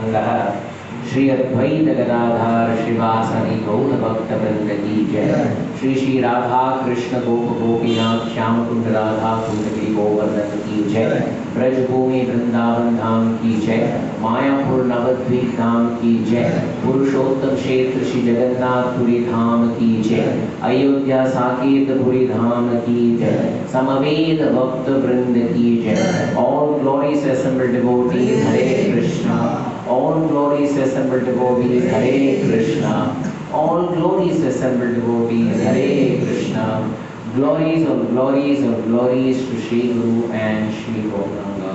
गौरसंगः श्री अद्वैत गदाधर श्रीवासदि गौर भक्त वृंद की जय। श्री श्री राधा कृष्ण गोप गोपीनाथ श्याम कुंड राधा कुंड गिरि गोवर्धन की जय। ब्रजभूमि वृंदावन धाम की जय। मायापुर नवद्वीप धाम की जय। पुरुषोत्तम क्षेत्र श्री जगन्नाथपुरी धाम की जय। अयोध्या साकेतपुरी धाम की जय। समवेत भक्त वृंद की जय। All glories assembled devotees Hare Krishna. All glories assembled devotees, Hare Krishna. All glories assembled devotees, Hare Krishna. Glories of glories of glories to Shri Guru and Shri Gauranga.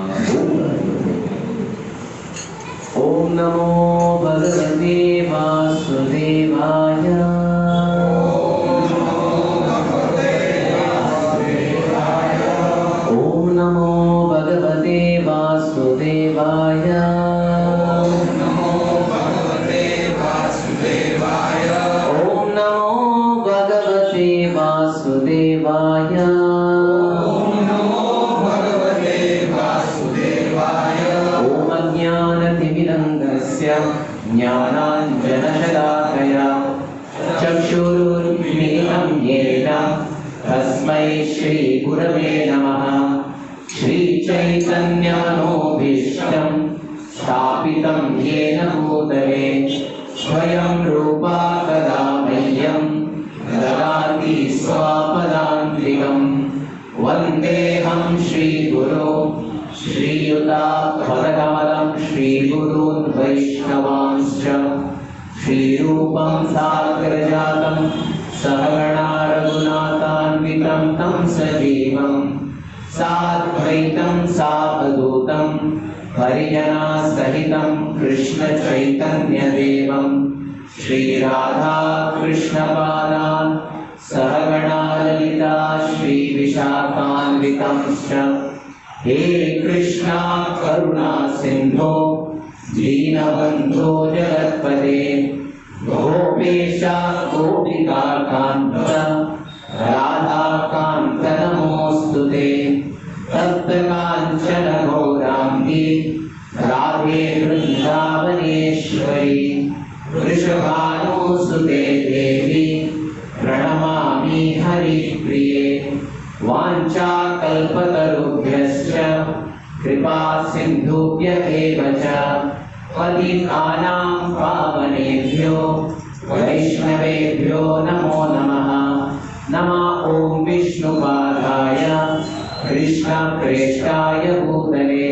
Om Namo Bhagavate Vasudevaya. Om Namo Bhagavate Vasudevaya. ज्ञानाञ्जनशलाकया चक्षुरुन्मीलितं येन तस्मै श्रीगुरवे नमः। श्रीचैतन्यमनोभीष्टं स्थापितं येन भूतले स्वयं रूपा कदा मह्यं ददाति स्वापदान्तिकं। वन्देऽहं श्रीगुरो श्रीयुतात्मकमलं श्रीगुरून् वैष्णवांश्च। श्रीरूपं साग्रजातं सहगणा रघुनाथान्वितं तं सजीवं साद्वैतं सावधूतं परिजनासहितं कृष्णचैतन्यदेवं श्रीराधा कृष्णपादान् सहगणा ललिता श्रीविशाखान्वितंश्च। हे कृष्णा करुणा सिंधो दीनबंधो जगत्पते गोपेशा गोपिका कांत राधा कांत नमोस्तुते। तप्त कांचन गौरांगी राधे वृंदावनेश्वरी वृषभानुसुते देवी प्रणमामि हरिप्रिये। वाञ्छाकल्पतरुभ्यश्च कृपा सिन्धुभ्य एव च पतितानां पावनेभ्यो वैष्णवेभ्यो नमो नमः। नमः ॐ विष्णुपादाय कृष्णप्रेष्ठाय भूतले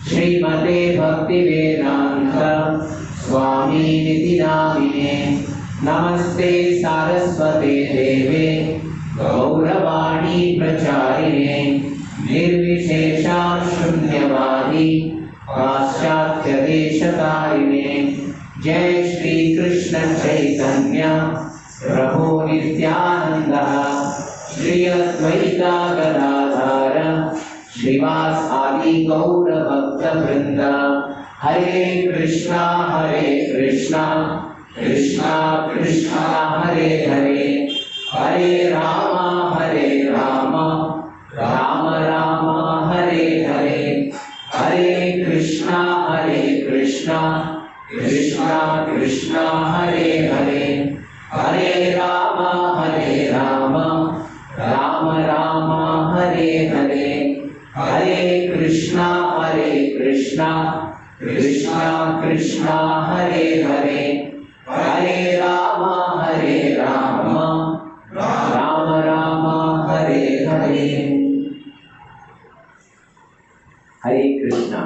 श्रीमते भक्तिवेदान्त स्वामिनिति नामिने। नमस्ते सारस्वते देवे गौरवाणी प्रचारिणे निर्विशेषा शून्यवादी पाश्चात्य देशतारिणे। जय श्री कृष्ण चैतन्य प्रभु नित्यानंद श्री अद्वैता गदाधर श्रीवास आदि गौर भक्त वृंद। हरे कृष्णा कृष्णा कृष्णा हरे हरे हरे राम राम राम हरे हरे। हरे कृष्णा कृष्णा कृष्णा हरे हरे हरे राम राम राम हरे हरे। हरे कृष्णा कृष्णा कृष्णा हरे हरे हरे राम राम राम हरे हरे। हरे कृष्णा।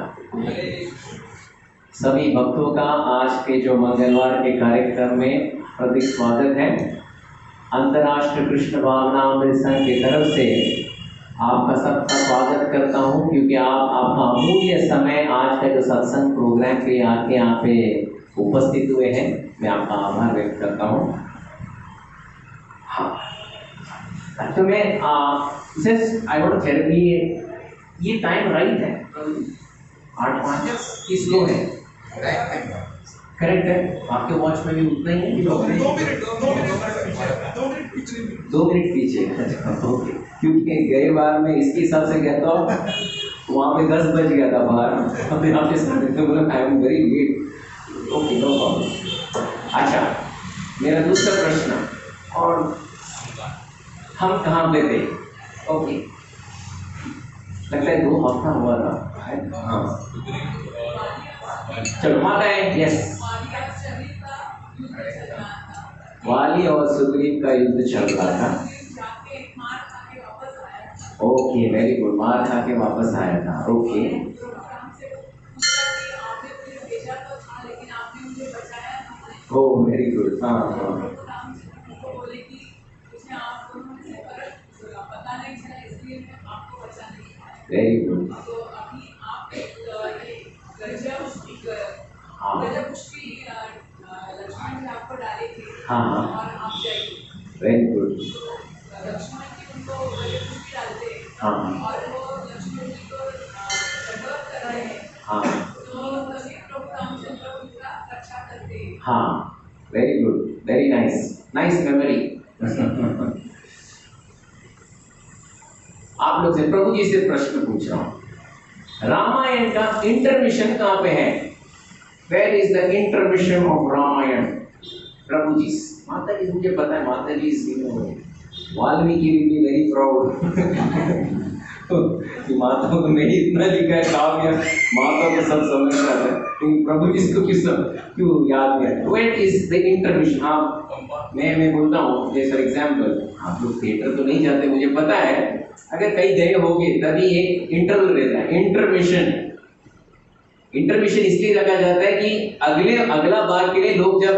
सभी भक्तों का आज के जो मंगलवार के कार्यक्रम में हार्दिक स्वागत है। अंतर्राष्ट्रीय कृष्ण भावनामृत संघ की तरफ से आपका सबका स्वागत करता हूं, क्योंकि आप अपना अमूल्य समय आज का जो सत्संग प्रोग्राम के लिए आके यहाँ पे उपस्थित हुए हैं। मैं आपका आभार व्यक्त करता हूँ। हाँ, तो मैं आई वांट टू टेल ये टाइम राइट है 8:05 की स्लो है, करेक्ट है? आपके वॉच में भी उतना ही है कि 2 मिनट पीछे? ओके, क्योंकि गए बार में इसके हिसाब से गया तो वहाँ पे 10 बज गया था बाहर, अब यहाँ पे 9:30 बोला I am very late. Okay no problem. अच्छा मेरा दूसरा प्रश्न, और हम कहाँ पे थे? ओके लगता है 2 हफ्ता हुआ था। हाँ चलो माता है। यस वाली और सुग्रीव का युद्ध चल रहा था। ओके वेरी गुड, मार खा के वापस आया था। Okay oh very good. हाँ हाँ वेरी गुड। हाँ हाँ वेरी गुड। हाँ हाँ हाँ very good, very nice, nice memory. आप लोग से प्रभु जी से प्रश्न पूछ रहा हूं, रामायण का इंटरमिशन कहां पे है? Where is the intermission of Ramayana? प्रभु जी। माता जी मुझे पता है, माता जी Valmiki will be very proud कि माता को नहीं इतना लिखा है काव्य, माता को सब समझ रहा है, लेकिन प्रभु जी को क्यों याद नहीं? Weight is the intermission? आप मैं बोलता हूँ जैसे फॉर एग्जाम्पल, आप लोग थिएटर तो नहीं जाते मुझे पता है, अगर कहीं गए होगे तभी एक इंटरवल रहता है, इंटरमिशन। इंटरमिशन इसलिए रखा जाता है कि अगला बार के लिए लोग जब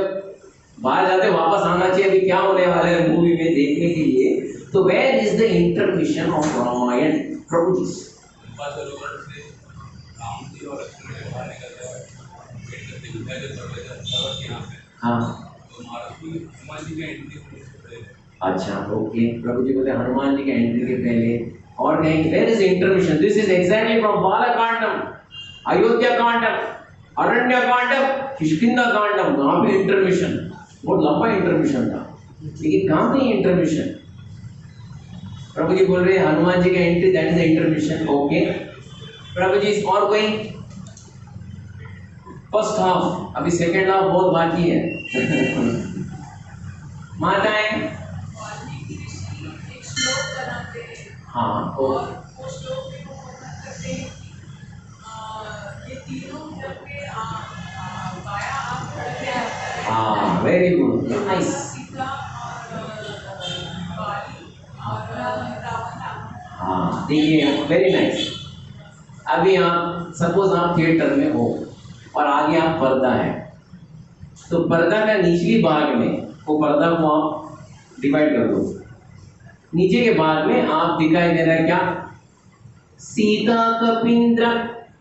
बाहर जाते वापस आना चाहिए, अभी क्या होने वाला है मूवी में देखने के लिए। तो where is the intermission of Ramayana? प्रभु जी। हाँ अच्छा ओके, प्रभु जी बोलते हनुमान जी के एंट्री के पहले और कहीं where is intermission? This is exactly from Balakandam, Ayodhya Kandam, Aranya Kandam, Kishkindha Kandam. वहां पे इंटरमिशन, बहुत लंबा इंटरमिशन था, लेकिन कहां पे इंटरमिशन? प्रभु जी बोल रहे हैं हनुमान जी का entry, that is the intermission. Okay प्रभु जी। और कोई? फर्स्ट हाफ, अभी सेकंड हाफ बहुत बाकी है। माताएं हाँ हाँ वेरी गुड, नाइस। हाँ देखिए वेरी नाइस। अभी आप सपोज आप थिएटर में हो और आगे आप पर्दा है, तो पर्दा का निचली भाग में वो पर्दा को आप डिवाइड कर दो, नीचे के भाग में आप दिखाई दे रहा है क्या? सीता कपींद्र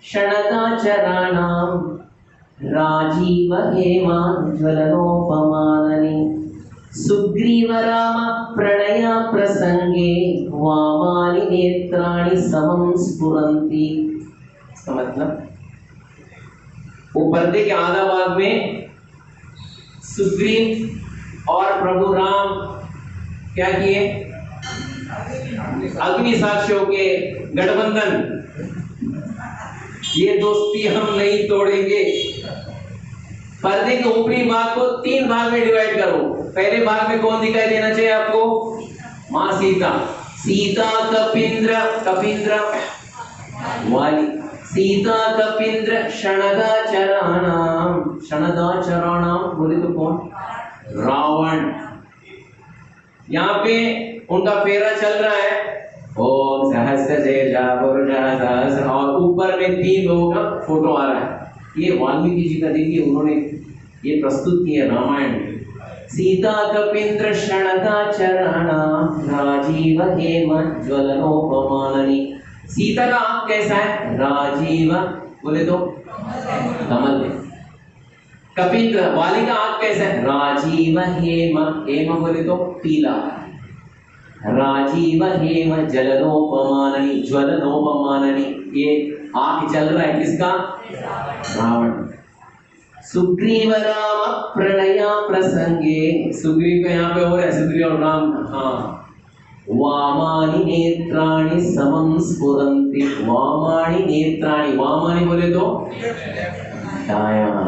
क्षणकाचराणाम राजीव हेमाज्वलनोपमाननि सुग्रीव राम प्रणय प्रसंगे वामानि नेत्राणि समं स्फुरन्ति। इसका मतलब वो पर्दे के आधा भाग में सुग्रीव और प्रभु राम क्या किए? अग्नि साक्षियों के गठबंधन, ये दोस्ती हम नहीं तोड़ेंगे। पर्दे के ऊपरी भाग को 3 भाग में डिवाइड करो। पहले भाग में कौन दिखाई देना चाहिए आपको? मां सीता। सीता कपींद्र वाली, सीता कपींद्र क्षणदाचराणाम बोले तो कौन? रावण। यहाँ पे उनका फेरा चल रहा है, ओम सहस्रशीर्षा पुरुषः सहस्र, और ऊपर में 3 लोगों का फोटो आ रहा है। ये वाल्मीकि जी का देखिए, उन्होंने ये प्रस्तुत किया रामायण में। सीता कपींद्र क्षणकाचराणाम राजीव हेमज्वलनोपमाननि। सीता का आंख कैसा है? राजीव बोले तो कमल है। कपींद्र वाली का आंख कैसा है? राजीव हेम, हेम बोले तो पीला। राजीव हेम जलनोपमाननि, ज्वलनोपमाननि, ये आंख चल रहा है किसका? रावण। सुग्रीव राम प्रणय प्रसंगे, सुग्रीव का यहाँ पे हो रहा है, सुग्रीव और राम। हाँ वामानि नेत्राणि समं स्फुरन्ति। वामानि नेत्राणि, वामानि बोले तो दायां,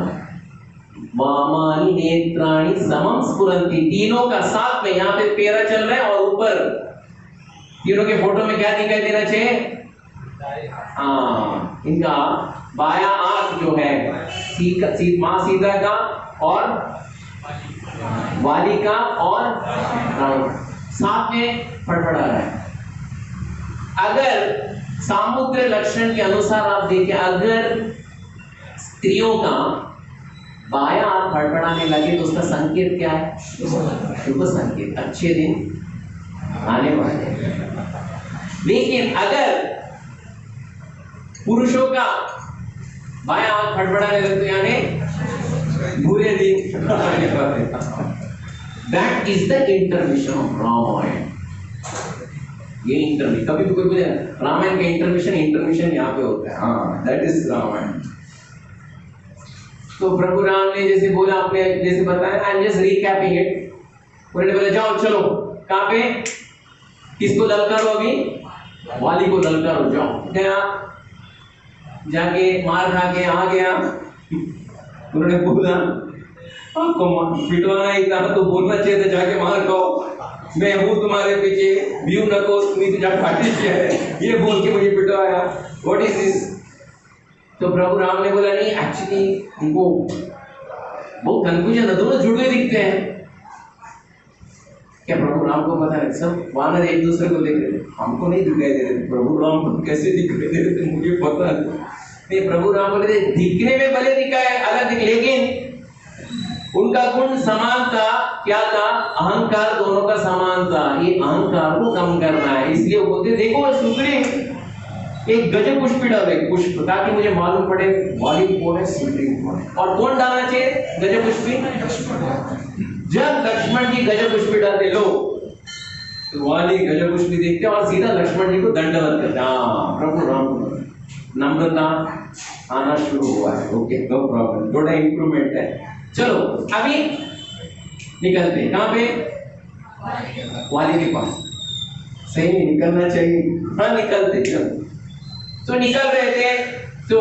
वामानि नेत्राणि समं स्फुरन्ति, तीनों का साथ में। यहाँ पे पेरा चल रहा है और ऊपर तीनों के फोटो में क्या दिखाई देना चाहिए? हाँ, इनका बायां आंख जो है माँ सीता का और वाली का और साथ में फड़फड़ा रहा है। अगर सामुद्र लक्षण के अनुसार आप देखें, अगर स्त्रियों का बायां हाथ फड़फड़ाने लगे तो उसका संकेत क्या है? शुभ संकेत, अच्छे दिन आने वाले। लेकिन अगर पुरुषों का बायां हाथ फड़फड़ाने लगे तो यानी बुरे दिन आने वाले। That is the intermission of Ramayan. ये इंटरमिशन, कभी भी कोई बोले रामायण का इंटरमिशन यहाँ पे होता है, हाँ, that is रामायण। तो प्रभु राम ने जैसे बोला, आपने जैसे बताया, आई एम जस्ट रिकैपिंग इट। उन्होंने बोला जाओ चलो, कहाँ पे, किसको ललकारो? अभी वाली को ललकारो, जाओ। गया, जाके मार खा के आ गया। उन्होंने बोला आपको पिटवाना ही था तो बोलना चाहिए था, जाके मार खाओ, मैं हूँ तुम्हारे पीछे, व्यू नको तुम्ही तुझ्या पाठीशी आहे, ये बोल के मुझे पिटवाया। What is this? तो प्रभु राम ने बोला नहीं, एक्चुअली उनको बहुत कंफ्यूजन है, दोनों जुड़े दिखते हैं। क्या प्रभु राम को पता है? सब वानर एक दूसरे को देख रहे थे, हमको नहीं दिखाई दे रहे थे, प्रभु राम को कैसे दिखाई दे रहे थे मुझे पता नहीं। प्रभु राम बोले थे दिखने में भले दिखा है अलग दिख, लेकिन उनका गुण समान था। क्या था? अहंकार दोनों का समान था। ये अहंकार को कम करना है, इसलिए बोलते देखो सुग्रीव एक गजब पुष्प डालो, एक पुष्प, ताकि मुझे मालूम पड़े वाली कौन है, सुग्रीव कौन है। और कौन डालना चाहिए गजब पुष्पी? जब लक्ष्मण जी गजब पुष्पी डालते लो तो वाली गजब पुष्पी देखते और सीधा लक्ष्मण जी को दंडवत करते। हाँ, प्रभु राम नम्रता आना शुरू हुआ है। ओके, नो प्रॉब्लम, थोड़ा इंप्रूवमेंट है। चलो अभी निकलते हैं, कहाँ पे? वाली के पास। सही नहीं निकलना चाहिए, हाँ निकलते। चलो, तो निकल रहे थे, तो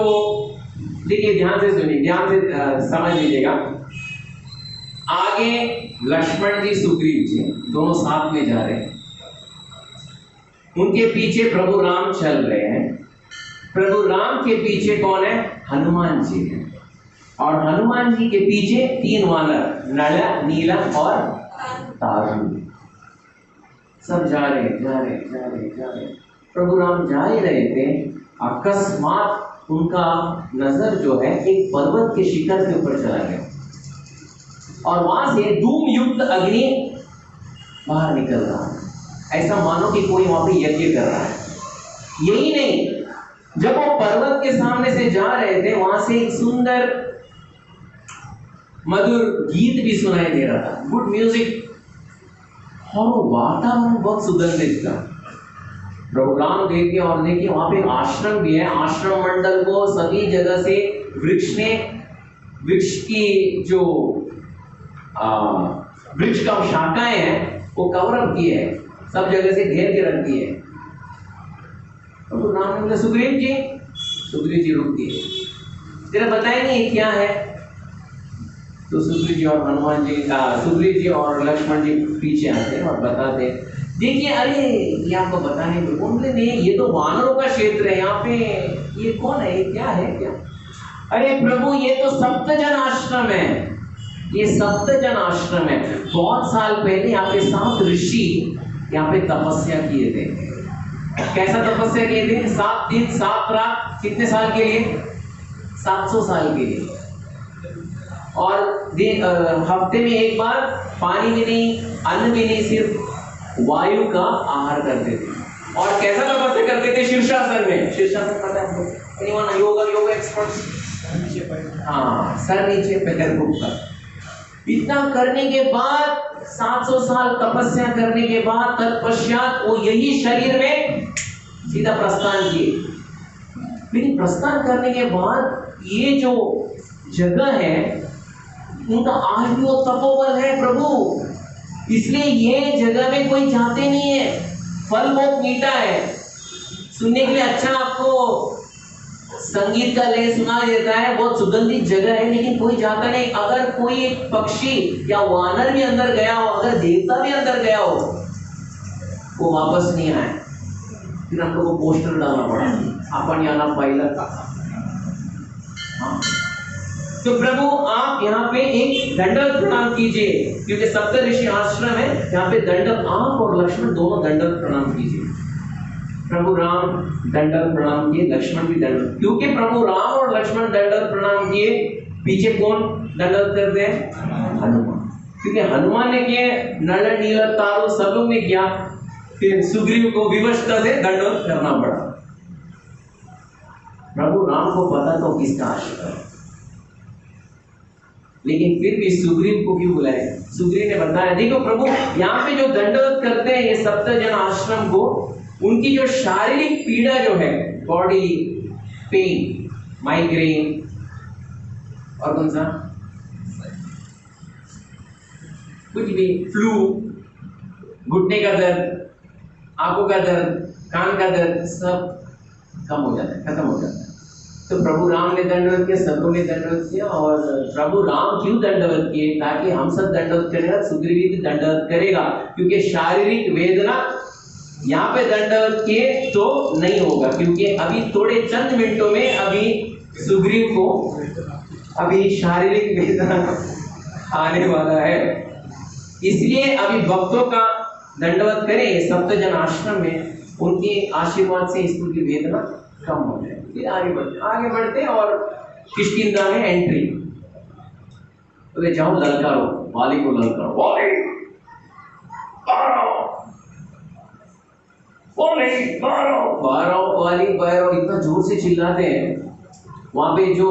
देखिए ध्यान से सुनिए, ध्यान से समझ लीजिएगा। आगे लक्ष्मण जी सुग्रीव जी दोनों साथ में जा रहे हैं, उनके पीछे प्रभु राम चल रहे हैं। प्रभु राम के पीछे कौन है? हनुमान जी है। और हनुमान जी के पीछे तीन वानर, नल, नीलम और तारू, सब जा रहे जा रहे जा रहे जा रहे। प्रभु राम जा ही रहे थे, अकस्मात उनका नजर जो है एक पर्वत के शिखर के ऊपर चला गया और वहां से धूम युक्त अग्नि बाहर निकल रहा है, ऐसा मानो कि कोई वहां पे यज्ञ कर रहा है। यही नहीं, जब वो पर्वत के सामने से जा रहे थे, वहां से एक सुंदर मधुर गीत भी सुनाई दे रहा था, गुड म्यूजिक, और वातावरण बहुत सुगंधित था। प्रभु राम देखिए, और देखिए वहां पे आश्रम भी है। आश्रम मंडल को सभी जगह से वृक्ष की जो वृक्ष का शाखाएं हैं वो कवर अप की है, सब जगह से घेर के रख दी है। प्रभु राम ने बोला सुग्रीव जी रुक गए, तेरा बताएंगे ये क्या है? तो सुग्रीव जी और हनुमान जी का, सुग्रीव जी और लक्ष्मण जी पीछे आते हैं और बताते हैं, देखिए अरे ये आपको बताने को बोले नहीं, ये तो वानरों का क्षेत्र है, यहाँ पे ये कौन है, ये क्या है क्या? अरे प्रभु ये तो सप्तजन आश्रम है, ये सप्तजन आश्रम है। बहुत साल पहले यहाँ पे 7 ऋषि यहाँ पे तपस्या किए थे। कैसा तपस्या किए थे? 7 दिन 7 रात, कितने साल के लिए? 700 साल के लिए। और हफ्ते में एक बार पानी भी नहीं, अन्न भी नहीं, सिर्फ वायु का आहार करते थे। और कैसा तपस्या करते थे? शीर्षासन में। शीर्षासन पता है? एनीवन? योगा एक्सपर्ट्स? हाँ, सर नीचे पैर ऊपर। इतना करने के बाद 700 साल तपस्या करने के बाद तत्पश्चात वो यही शरीर में सीधा प्रस्थान किए। लेकिन प्रस्थान करने के बाद ये जो जगह है उनका आज भी वो तपोबल है प्रभु, इसलिए ये जगह में कोई जाते नहीं है। फल बहुत मीठा है, सुनने के लिए अच्छा, आपको संगीत का लय सुनाई देता है, बहुत सुगंधित जगह है, लेकिन कोई जाता नहीं। अगर कोई एक पक्षी या वानर भी अंदर गया हो, अगर देवता भी अंदर गया हो, वो वापस नहीं आए। फिर हम लोग को पोस्टर डालना पड़ा, अपन यहाँ पाइलट का। हाँ, तो प्रभु आप यहाँ पे एक दंडवत प्रणाम कीजिए, क्योंकि सप्त ऋषि आश्रम है, यहाँ पे दंडवत, आप और लक्ष्मण दोनों दंडवत प्रणाम कीजिए। प्रभु राम दंडवत प्रणाम किए, लक्ष्मण भी दंडवत, क्योंकि प्रभु राम और लक्ष्मण दंडवत प्रणाम किए, पीछे कौन दंडवत करते हैं? हनुमान। क्योंकि हनुमान ने किए, नल नील तारो सब लोग ने किया, फिर सुग्रीव को विवशता से दंडवत करना पड़ा। प्रभु राम को पता तो किसका आश्रित है, लेकिन फिर भी सुग्रीव को क्यों बुलाए? सुग्रीव ने बताया, देखो प्रभु यहाँ पे जो दंडवत करते हैं ये सप्त जन आश्रम को, उनकी जो शारीरिक पीड़ा जो है, बॉडी पेन, माइग्रेन और कौन सा कुछ भी, फ्लू, घुटने का दर्द, आंखों का दर्द, कान का दर्द, सब कम हो जाता है, खत्म हो जाता है। तो प्रभु राम ने दंडवत किया, सबों ने दंडवत किया। और प्रभु राम क्यों दंडवत किए? ताकि हम सब दंडवत करेगा, सुग्रीव भी दंडवत करेगा, क्योंकि शारीरिक वेदना यहाँ पे दंडवत किए तो नहीं होगा, क्योंकि अभी थोड़े चंद मिनटों में अभी सुग्रीव को अभी शारीरिक वेदना आने वाला है। इसलिए अभी भक्तों का दंडवत करें सप्त जन आश्रम में, उनके आशीर्वाद से इसको की वेदना कम हो जाए। फिर आगे बढ़ते और किष्किंधा में एंट्री। तो जाओ ललकारो, वाली को ललकारो, वाली वाली भैरव इतना जोर से चिल्लाते हैं। वहां पे जो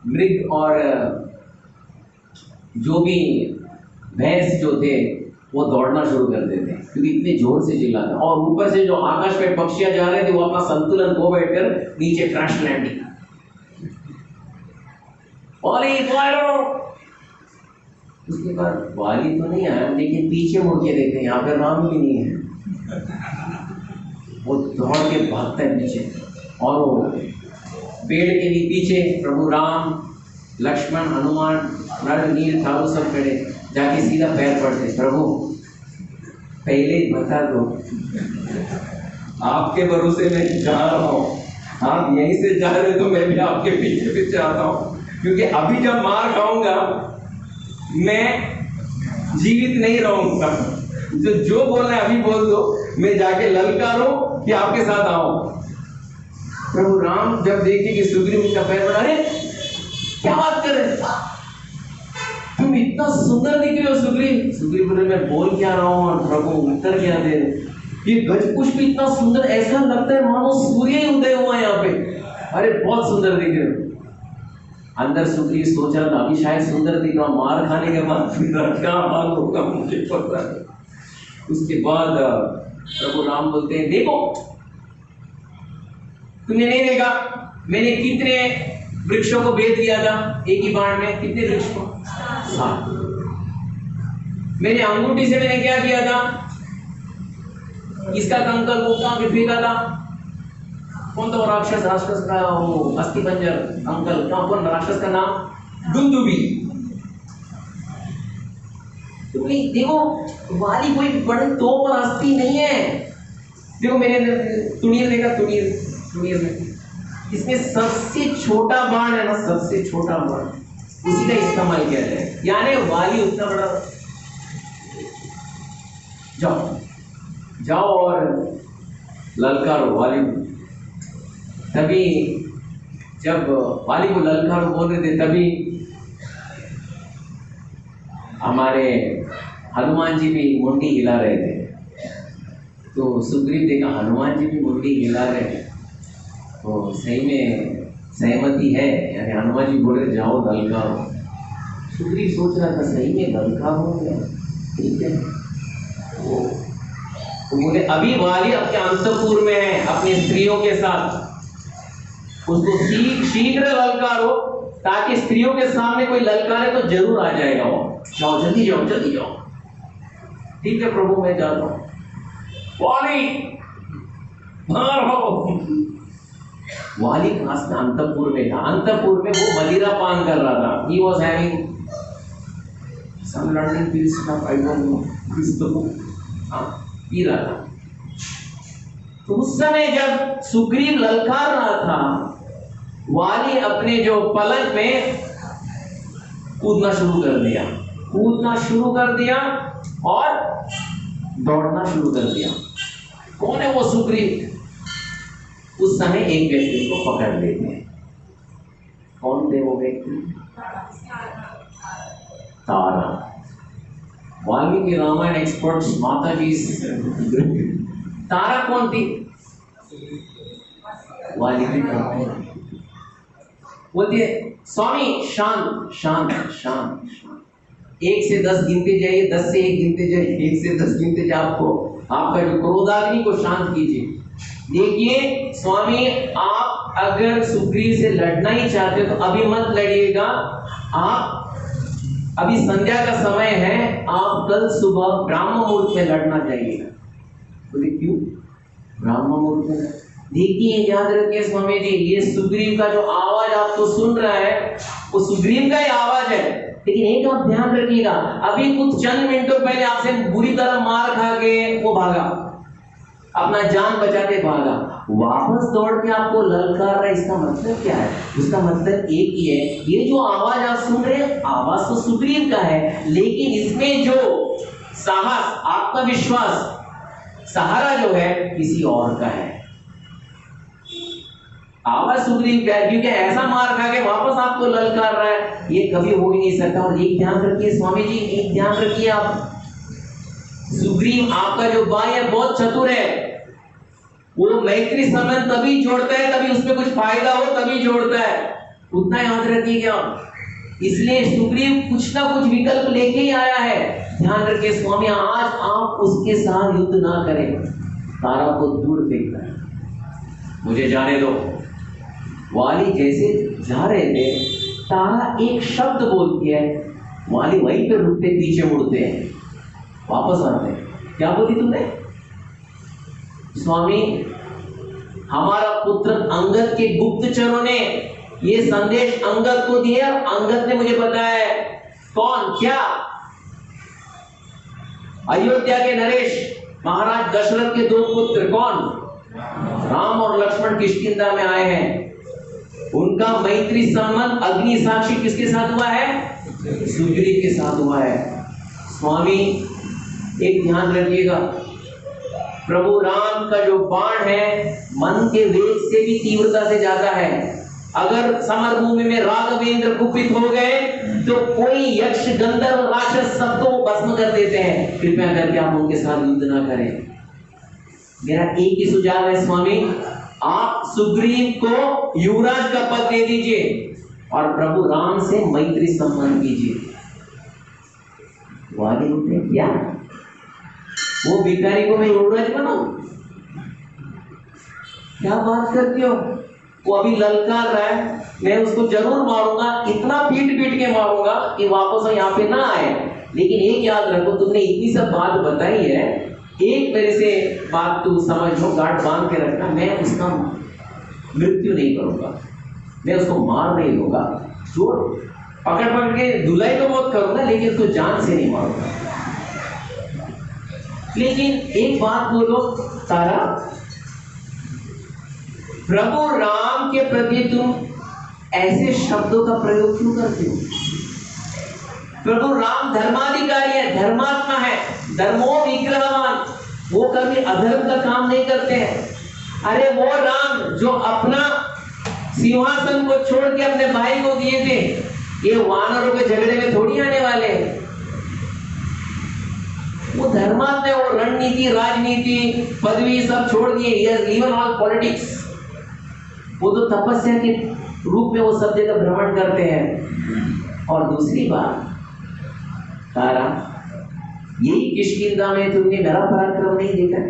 मृग और जो भी भैंस जो थे वो दौड़ना शुरू कर देते हैं, क्योंकि इतने जोर से चिल्लाते हैं। और ऊपर से जो आकाश में पक्षियां जा रहे थे वो अपना संतुलन खो बैठकर नीचे क्रैश लैंडिंग। उसके बाद वाली तो नहीं आया, लेकिन पीछे मुड़ के देखते हैं, यहाँ पे राम भी नहीं है। वो दौड़ के भागता है पीछे, और वो पेड़ के भी पीछे प्रभु राम, लक्ष्मण, हनुमान, नर नील ठाकुर सब खड़े, जाके सीधा पैर पड़ते, प्रभु पहले ही बता दो, आपके भरोसे में जा रहा हूँ, आप यहीं से जा रहे तो मैं भी आपके पीछे पीछे आता हूँ, क्योंकि अभी जब मार खाऊंगा मैं जीवित नहीं रहूंगा। जो बोलना है अभी बोल दो, मैं जाके ललकारूं कि आपके साथ आओ। प्रभु राम जब देखे कि सुग्रीव का पैर बढ़ा, अरे क्या बात कर रहे, तुम इतना सुंदर दिख रहे हो सुग्रीव। सुग्रीव बोले, मैं बोल क्या रहा हूँ और प्रभु उत्तर क्या दे रहे। ये गजपुष्प इतना सुंदर, ऐसा लगता है मानो सूर्य ही उदय हुआ है यहाँ पे। अरे बहुत सुंदर दिख रहे हो। अंदर सुग्रीव सोच रहा था, अभी शायद सुंदर दिख रहा, मार खाने के बाद क्या हाल होगा मुझे पता है। उसके बाद प्रभु राम बोलते हैं, देखो तुमने नहीं देखा मैंने कितने वृक्षों को भेद दिया था एक ही बाण में, कितने वृक्ष को? 7। मैंने अंगूठी से मैंने क्या किया था, इसका कंकल को कहां फेंका था, कौन था वो राक्षस, राक्षस का वो अस्थि पंजर अंकल, क्या कौन राक्षस का नाम? दुंदुबी। तो देखो वाली कोई बड़े तोप और अस्थि नहीं है। देखो मैंने तुणीर देखा, तुणीर में इसमें सबसे छोटा बाण है ना, सबसे छोटा बाण, उसी का इस्तेमाल किया जाए। यानी वाली उतना बड़ा, जाओ और ललकारो वाली। तभी जब वाली को ललकारो बोल रहे थे, तभी हमारे हनुमान जी भी मुंडी हिला रहे थे। तो सुग्रीव देखा हनुमान जी भी मुंडी हिला रहे हैं, तो सही में सहमति है, यानी हनुमान जी बोल रहे जाओ ललकारो। सुग्रीव सोच रहा था सही में ललकारो, ठीक है। तो बोले अभी वाली अपने अंतपुर में है अपनी स्त्रियों के साथ, उसको शीघ्र ललकारो, ताकि स्त्रियों के सामने कोई ललकारे तो जरूर आ जाएगा वो। जाओ जल्दी जाओ, जल्दी जाओ। ठीक है प्रभु मैं जाता हूँ। वाली बाहर हो। वाली कहां से? अंतपुर में था। अंतपुर में वो मदिरा पान कर रहा था। He was having some London pills stuff, I don't know, P रहा था। तो उस समय जब सुग्रीव ललकार रहा था, वाली अपने जो पलंग में कूदना शुरू कर दिया और दौड़ना शुरू कर दिया। कौन है वो सुग्रीव? उस समय एक व्यक्ति को पकड़ लेते हैं। कौन थे वो व्यक्ति? तारा। वाल्मीकि रामायण एक्सपर्ट्स माता जी। तारा कौन थी? वाल्मीकि बोलती है, स्वामी शांत शांत शांत। 1 से 10 गिनते जाइए, 10 से 1 गिनते जाइए, 1 से 10 गिनते जाइए। आपको आपका जो क्रोधाग्नि को शांत कीजिए। देखिए स्वामी, आप अगर सुग्रीव से लड़ना ही चाहते हो तो अभी मत लड़िएगा। आप अभी संध्या का समय है, आप कल सुबह ब्राह्म मुहूर्त में लड़ना चाहिए। बोले क्यों ब्राह्म मुहूर्त में? देखिए याद रखिए स्वामी जी, ये सुग्रीव का जो आवाज आप तो सुन रहा है वो सुग्रीव का ही आवाज है। लेकिन एक आप ध्यान रखिएगा, अभी कुछ चंद मिनटों पहले आपसे बुरी तरह मार खा के वो भागा, अपना जान बचाते भागा, वापस दौड़ के आपको ललकार रहा है। इसका मतलब क्या है? उसका मतलब एक ही है, ये जो आवाज आप सुन रहे हैं आवाज तो सुग्रीव का है, लेकिन इसमें जो साहस, आत्मविश्वास, सहारा जो है किसी और का है। आवाज सुग्रीव का है, क्योंकि ऐसा मार खा के वापस आपको ललकार रहा है, ये कभी हो ही नहीं सकता। और एक ध्यान रखिए स्वामी जी, एक ध्यान रखिए आप, सुग्रीव आपका जो भाई है बहुत चतुर है। वो मैत्री संबंध तभी जोड़ता है, तभी उसमें कुछ फायदा हो तभी जोड़ता है, उतना याद रखिएगा। इसलिए सुग्रीव कुछ ना कुछ विकल्प लेके ही आया है। ध्यान रखिए स्वामी, आज आप उसके साथ युद्ध ना करें, तारा को दूर फेंकना है, मुझे जाने दो। वाली जैसे जा रहे थे, तारा एक शब्द बोलती है, वाली वहीं पे रुकते, पीछे मुड़ते हैं, वापस आते हैं। क्या बोली तुमने? स्वामी, हमारा पुत्र अंगद के गुप्तचरों ने ये संदेश अंगद को दिया, अंगद ने मुझे बताया। कौन? क्या? अयोध्या के नरेश महाराज दशरथ के 2 पुत्र। कौन? राम और लक्ष्मण किष्किंधा में आए हैं। उनका मैत्री संबंध अग्नि साक्षी किसके साथ हुआ है? सुग्रीव के साथ हुआ है। स्वामी एक ध्यान रखिएगा, प्रभु राम का जो बाण है मन के वेग से भी तीव्रता से ज्यादा है। अगर समरभूमि में राघवेंद्र कुपित हो गए तो कोई यक्ष, गंधर्व, राक्षस सबको भस्म कर देते हैं। कृपया करके आप उनके साथ युद्ध ना करें। मेरा एक ही सुझाव है स्वामी, आप सुग्रीव को युवराज का पद दे दीजिए और प्रभु राम से मैत्री संबंध कीजिए। वाली उठे, क्या वो भिखारी को मैं युवराज बनाऊं? क्या बात करते हो? वो अभी ललकार रहा है, मैं उसको जरूर मारूंगा, इतना पीट पीट के मारूंगा कि वापस यहाँ पे ना आए। लेकिन एक याद रखो, तुमने इतनी सब बात बताई है, एक मेरे से बात तू समझ लो, गांठ बांध के रखना, मैं उसका मृत्यु नहीं करूंगा, मैं उसको मार नहीं दूंगा। जो पकड़ पकड़ के धुलाई तो बहुत करूंगा, लेकिन उसको जान से नहीं मारूंगा। लेकिन एक बात बोलो तारा, प्रभु राम के प्रति तुम ऐसे शब्दों का प्रयोग क्यों करते हो? प्रभु राम धर्माधिकारी है, धर्मात्मा है, धर्मो विग्रहवान, वो कभी अधर्म का काम नहीं करते हैं। अरे वो राम जो अपना सिंहासन को छोड़ के अपने भाई को दिए थे, ये वानरों के झगड़े में थोड़ी आने वाले हैं। वो धर्मात्मा है, वो रणनीति, राजनीति, पदवी सब छोड़ दिए, इवन ऑल पॉलिटिक्स। वो तो तपस्या के रूप में वो सब जगह भ्रमण करते हैं। और दूसरी बात तारा, यही किष्किंधा में तुमने मेरा पराक्रम नहीं देखा?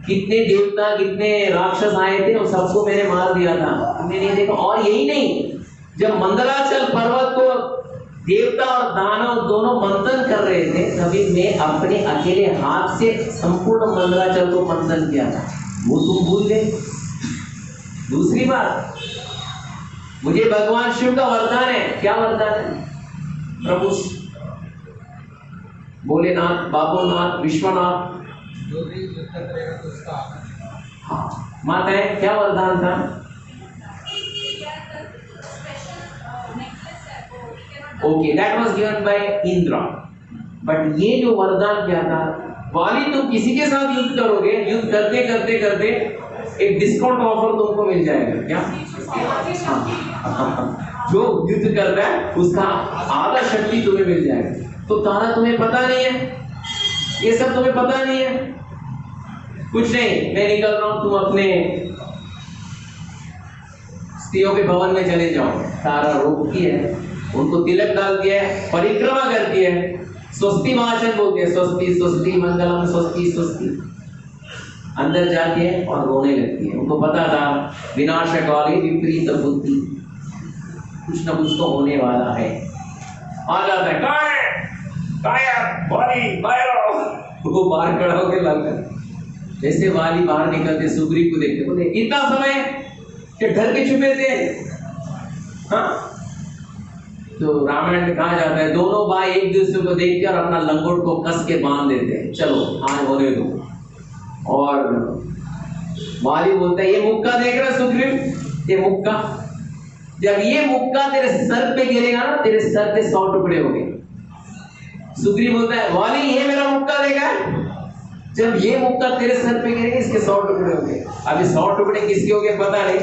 कितने देवता, कितने राक्षस आए थे और सबको मैंने मार दिया था, तुमने नहीं देखा? और यही नहीं, जब मंदराचल पर्वत को देवता और दानव दोनों मंथन कर रहे थे, तभी मैं अपने अकेले हाथ से संपूर्ण मंदराचल को मंथन किया था, वो तुम भूल गए। दूसरी बात, मुझे भगवान शिव का वरदान है। क्या वरदान है? प्रभु भोलेनाथ, बाबूनाथ, विश्वनाथ, जो भी युद्ध करेगा तो उसका हाँ माता है, क्या वरदान था? Okay, that was given by Indra. But ये जो वरदान क्या था, वाली तुम किसी के साथ युद्ध करोगे, युद्ध करते करते करते एक डिस्काउंट ऑफर तुमको मिल जाएगा। क्या? जो युद्ध करता है उसका आधा शक्ति तुम्हें मिल जाएगा। तो तारा तुम्हें पता नहीं है, ये सब तुम्हें पता नहीं है, कुछ नहीं, मैं निकल रहा हूं, तुम अपने स्त्रियों के भवन में चले जाओ। तारा रोकती है, उनको तिलक डालती है, परिक्रमा करती है, स्वस्ति महाचन बोलती है, स्वस्ति स्वस्ति मंगलम स्वस्ति स्वस्ति, अंदर जाके और रोने लगती है। उनको पता था विनाशक वाली विपरीत बुद्धि, कुछ ना कुछ तो होने वाला है। आ जाता है, वो बाहर खड़ा होकर लगता, जैसे वाली बाहर निकलते सुग्रीव को देखते, बोले इतना समय कि डर के छुपे थे। हाँ, तो रामायण में कहा जाता है दोनों भाई एक दूसरे को देख के और अपना लंगोट को कस के बांध देते हैं, चलो आज होने दो। और वाली बोलता है ये मुक्का देख रहा सुग्रीव, ये मुक्का, जब ये मुक्का तेरे सर पे गिरेगा ना, तेरे सर पे 100 टुकड़े हो गए। सुग्रीव बोलता है वाली ये मेरा मुक्का देगा, जब ये मुक्का तेरे सर पे गिरेगा इसके 100 टुकड़े हो गए। अभी 100 टुकड़े किसके हो गए पता नहीं,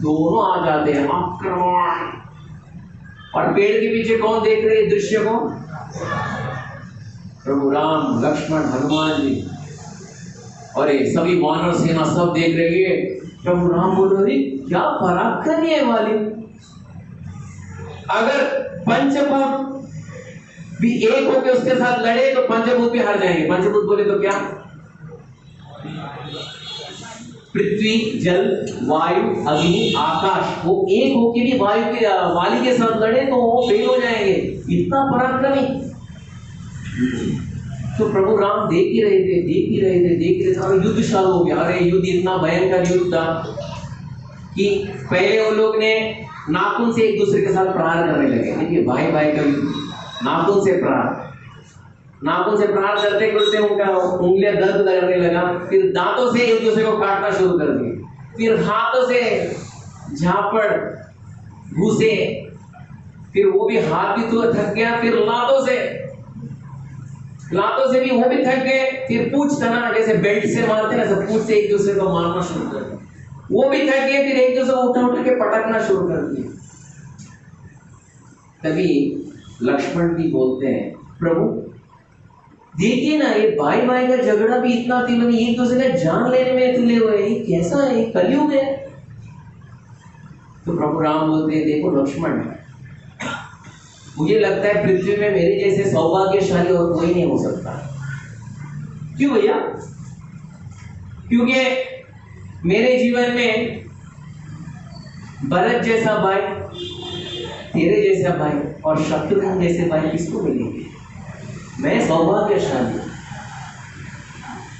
दोनों आ जाते हैं आक्रमण। और पेड़ के पीछे कौन देख रहे हैं दृश्य को? प्रभु राम, लक्ष्मण, हनुमान जी, और ये सभी वानर सेना सब देख रही है। प्रभु राम बोल रहे क्या पराक्रमी है वाली, अगर पंचभूत भी एक होकर उसके साथ लड़े तो पंचभूत भी हार जाएंगे। पंचभूत बोले तो क्या? पृथ्वी, जल, वायु, अग्नि, आकाश, वो एक होके भी वायु के वाली के साथ लड़े तो वो फेल हो जाएंगे, इतना पराक्रमी। तो प्रभु राम देख ही रहे थे, देख ही रहे थे, देख रहे थे, और युद्ध चालू हो गया। अरे युद्ध इतना भयंकर युद्ध था कि पहले वो लोग ने नाखून से एक दूसरे के साथ प्रहार करने लगे। देखिए भाई भाई का युद्ध, नाखून से प्रहार, नाखून से प्रहार करते करते उनका उंगलियां दर्द करने लगा। फिर दांतों से एक दूसरे को काटना शुरू कर दिए, फिर हाथों से झापड़, घूसे, फिर वो भी हाथ भी तो थक गया, फिर लातों से भी वो भी थक गए, फिर पूछ तना, जैसे बेल्ट से मारते ना, सब पूछ से एक दूसरे को मारना शुरू कर दिया, वो भी थक गए, फिर एक दूसरे को उठा उठा के पटकना शुरू कर दिया। तभी लक्ष्मण भी बोलते हैं प्रभु देखिए ना, ये भाई भाई का झगड़ा भी इतना तीव्र, एक दूसरे का जान लेने में तुले हुए, ये कैसा है, कलयुग है। तो प्रभु राम बोलते हैं देखो लक्ष्मण, मुझे लगता है पृथ्वी में मेरे जैसे सौभाग्यशाली और कोई नहीं हो सकता। क्यों भैया? क्योंकि मेरे जीवन में भरत जैसा भाई, तेरे जैसा भाई और शत्रुघ्न जैसे भाई किसको मिलेंगे? मैं सौभाग्यशाली,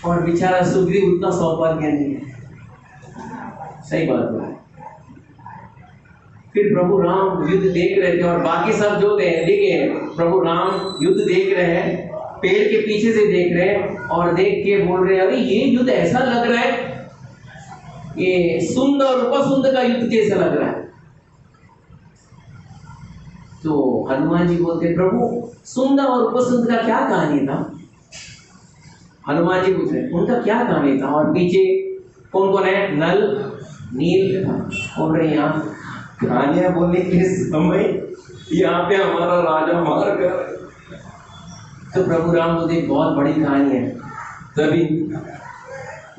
और बेचारा सुग्रीव उतना सौभाग्य नहीं है। सही बात है। फिर प्रभु राम युद्ध देख रहे थे और बाकी सब जो थे, देखिए प्रभु राम युद्ध देख रहे हैं, पेड़ के पीछे से देख रहे हैं और देख के बोल रहे हैं अरे ये युद्ध ऐसा लग रहा है, ये सुंद और उपसुंद का युद्ध जैसा लग रहा है। तो हनुमान जी बोलते प्रभु सुंद और उपसुंद का क्या कहानी था? हनुमान जी पूछ रहे उनका क्या कहानी था? और पीछे कौन कौन है? नल, नील, बोल रहे यहाँ कहानियां बोलने के समय यहाँ पे हमारा राजा मार कर। तो प्रभु राम बोलते बहुत बड़ी कहानी है। तभी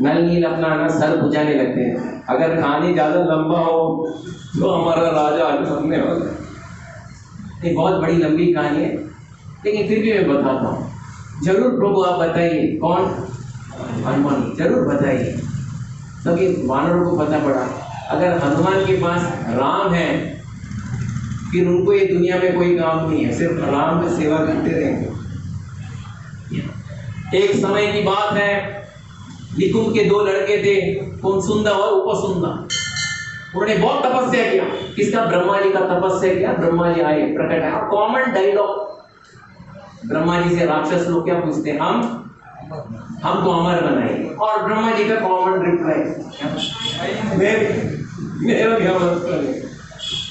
नल नील अपना ना सर बुझाने लगते हैं, अगर कहानी ज्यादा लंबा हो तो हमारा राजा आज मरने वाला है। ये बहुत बड़ी लंबी कहानी है, लेकिन फिर भी मैं बताता हूँ। जरूर प्रभु आप बताइए कौन? हनुमान, जरूर बताइए। तभी वानरों को पता पड़ा अगर हनुमान के पास राम है फिर उनको ये दुनिया में कोई काम नहीं है, सिर्फ राम की सेवा करते रहेंगे। एक समय की बात है, निकुंभ के 2 लड़के थे, कौन सुंदा और उपसुंदा। उन्होंने बहुत तपस्या किया। किसका? ब्रह्मा जी का तपस्या किया। ब्रह्मा जी आए, प्रकट है। कॉमन डायलॉग ब्रह्मा जी से राक्षस लोग क्या पूछते हैं? हमको अमर बनाएंगे। और ब्रह्मा जी का कॉमन रिप्लाई, मेरा भी अमर करें।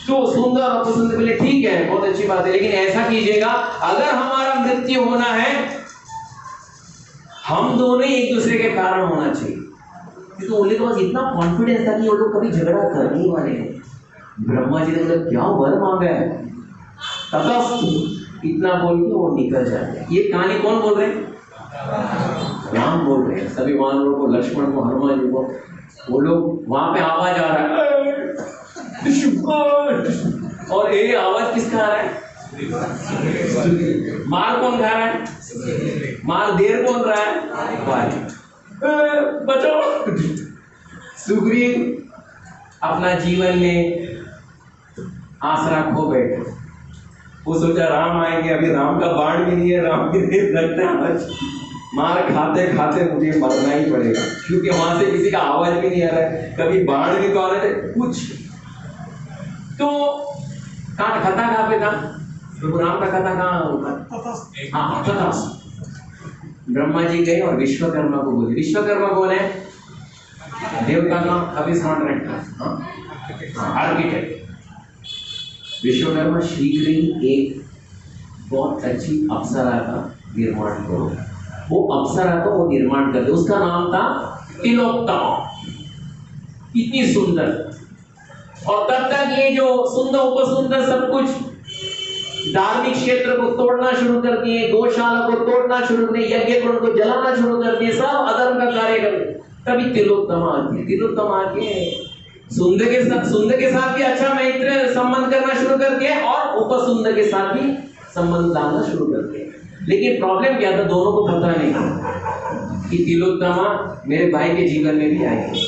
तो सुंदर और उपसुंदर बोले ठीक है, बहुत अच्छी बात है, लेकिन ऐसा कीजिएगा, अगर हमारा मृत्यु होना है, हम दोनों ही एक दूसरे के कारण होना चाहिए। क्योंकि उनके पास इतना कॉन्फिडेंस था कि वो लोग कभी झगड़ा करने ही वाले हैं। ब्रह्मा जी ने बोला क्या वर मांगा है? तथास्तु, इतना बोल के वो निकल जाते हैं। ये कहानी कौन बोल रहे हैं? राम बोल रहे हैं। सभी वानरों को, लक्ष्मण को, हनुमान जी को, वो लोग वहां पे आवाज आ रहा है, और ये आवाज किसका आ रहा है? मार कौन खा रहा है? मार देर कौन रहा है? बचाओ। सुग्रीव अपना जीवन में आसरा खो बैठे। वो सोचा राम आएंगे, अभी राम का बाण भी नहीं है, राम के देर लगता है, आज मार खाते खाते मुझे मरना ही पड़ेगा, क्योंकि वहां से किसी का आवाज भी नहीं आ रहा है, कभी बाण भी तो आ रहे थे कुछ। तो कहाँ खता कहाँ पे था? प्रभु राम का कथा कहाँ होगा? हाँ, तथास्तु। ब्रह्मा जी गए और विश्वकर्मा को बोले। विश्वकर्मा कौन है? देवता का अभी आर्किटेक्ट। विश्वकर्मा शीघ्र ही एक बहुत अच्छी अप्सरा का निर्माण करो। वो अप्सरा का वो निर्माण कर दे। उसका नाम था तिलोत्तमा। कितनी सुंदर। और तब तक ये जो सुंदर उपसुंदर सब कुछ धार्मिक क्षेत्र को तोड़ना शुरू कर दिए, गौशाला को तोड़ना शुरू कर दिए, यज्ञ कुंड को जलाना शुरू कर दिए, सब अधर्म का कार्य कर दिए। तभी तिलोत्तमा आती है। तिलोत्तमा आके सुंदर के साथ भी अच्छा मैत्री संबंध करना शुरू कर दिया और उपसुंदर के साथ भी संबंध डालना शुरू कर दिया। लेकिन प्रॉब्लम क्या था? दोनों को पता नहीं कि तिलोत्तमा मेरे भाई के जीवन में भी आएगी।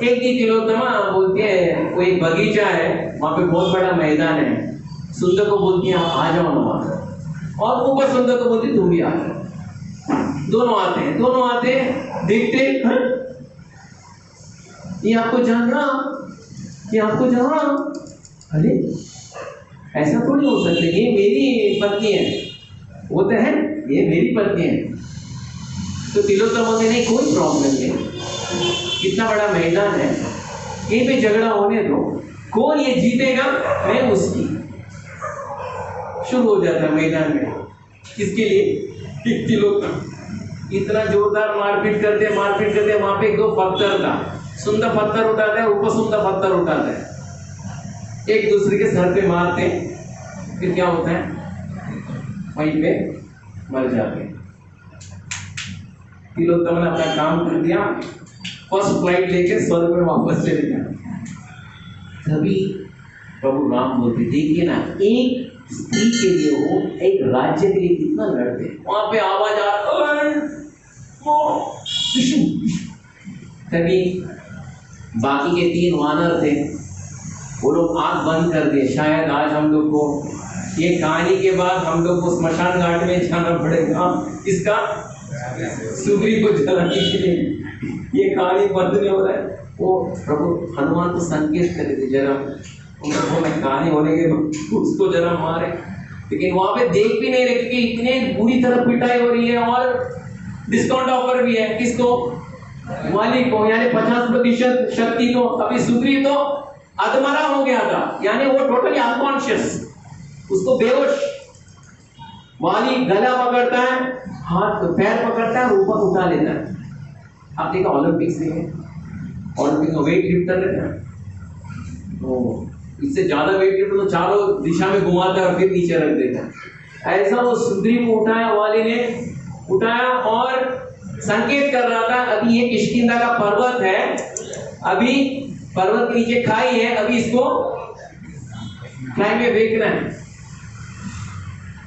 एक दिन तिलोत्तमा बोलती है, वो एक बगीचा है, वहां पे बहुत बड़ा मैदान है, सुंदर को बोलती है आप आ जाओ ना वहां, और ऊपर सुंदर को बोलती तुम भी आ जाओ। दोनों आते हैं, देखते ये आपको जानना, अरे ऐसा थोड़ी हो सकता, ये मेरी पत्नी है, वो तो है, ये मेरी पत्नी है। तो तिलोत्तमा में नहीं, कोई प्रॉब्लम नहीं, कितना बड़ा मैदान है, यहीं पे झगड़ा होने दो, कौन ये जीतेगा मैं उसकी। शुरू हो जाता है मैदान में। किसके लिए? तिलोत्तमा। इतना जोरदार मारपीट करते वहां पे 2 पत्थर था, सुंदर पत्थर उठाते हैं, उपसुंदर पत्थर उठाते हैं, एक दूसरे के सर पे मारते हैं, फिर क्या होता है? वहीं पे मर जाते हैं। तिलोत्तमा ने अपना काम कर दिया, फर्स्ट फ्लाइट लेके स्वर्ग में वापस चले गया। तभी प्रभु राम बोलते, देखिए ना, एक स्त्री के लिए वो एक राज्य के लिए कितना लड़ते। वहां पे आवाज आ तभी बाकी के 3 वानर थे, वो लोग आंख बंद कर दिए, शायद आज हम लोग को ये कहानी के बाद हम लोग को स्मशान घाट में जाना पड़ेगा। इसका सुग्रीव को जलाने के लिए। ये कहानी बंद नहीं हो रहा है। वो प्रभु हनुमान को संकेत कर रहे थे, जरा उनको कहानी होने के उसको जरा मारे, लेकिन वहां पे देख भी नहीं रहे, क्योंकि इतने बुरी तरह पिटाई हो रही है और डिस्काउंट ऑफर भी है। किसको? वाली को, यानी 50% शक्ति को। अभी सुग्रीव तो अधमरा हो गया था, यानी वो टोटली अनकॉन्शियस, उसको बेहोश। वाली गला पकड़ता है, हाथ पैर पकड़ता है, ऊपर उठा लेता है। आप देखा ओलंपिक्स में, ओलंपिक में वेट लिफ्टर रहता है, तो इससे ज्यादा वेट लिफ्टर तो चारों दिशा में घुमाता है और फिर नीचे रख देता है। ऐसा वो सुग्रीव को उठाया, वाली ने उठाया और संकेत कर रहा था, अभी ये किष्किंधा का पर्वत है, अभी पर्वत के नीचे खाई है, अभी इसको खाई में फेंकना है।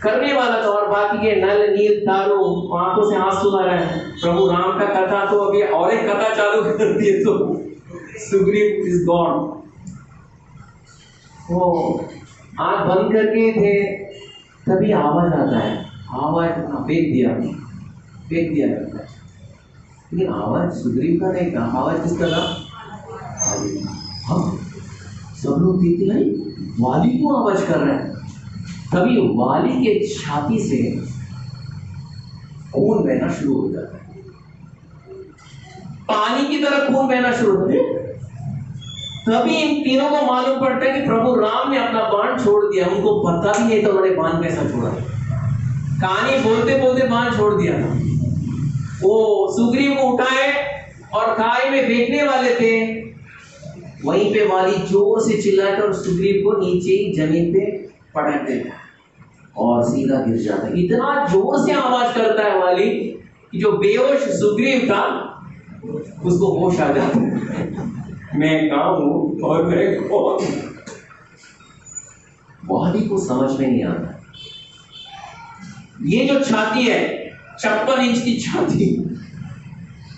करने वाला था और बाकी के नल नील तारो आंखों से आंसू आ रहा है। प्रभु राम का कथा तो अभी और एक कथा चालू कर दी, तो सुग्रीव इज गॉन। वो आंख बंद करके थे, तभी आवाज आता है, आवाज फेंक दिया करता है। लेकिन आवाज सुग्रीव का नहीं था, आवाज किसका था? हाँ, सब लोग देखते हैं वाली को आवाज कर रहा है। तभी वाली के छाती से खून बहना शुरू हो जाता है, पानी की तरह खून बहना शुरू होता है। तभी इन तीनों को मालूम पड़ता है कि प्रभु राम ने अपना बाण छोड़ दिया। उनको पता भी नहीं था उन्होंने बाण कैसा छोड़ा। कहानी बोलते बोलते बाण छोड़ दिया। वो सुग्रीव को उठाए और खाई में फेंकने वाले थे, वहीं पे वाली जोर से चिल्लाता और सुग्रीव को नीचे ही जमीन पे पटक देता और सीधा गिर जाता है। इतना जोर से आवाज करता है वाली कि जो बेहोश सुग्रीव था उसको होश आ जाता है, मैं कहाँ हूं और मैं कौन। वाली को समझ में नहीं आता। ये जो छाती है 56 इंच की छाती,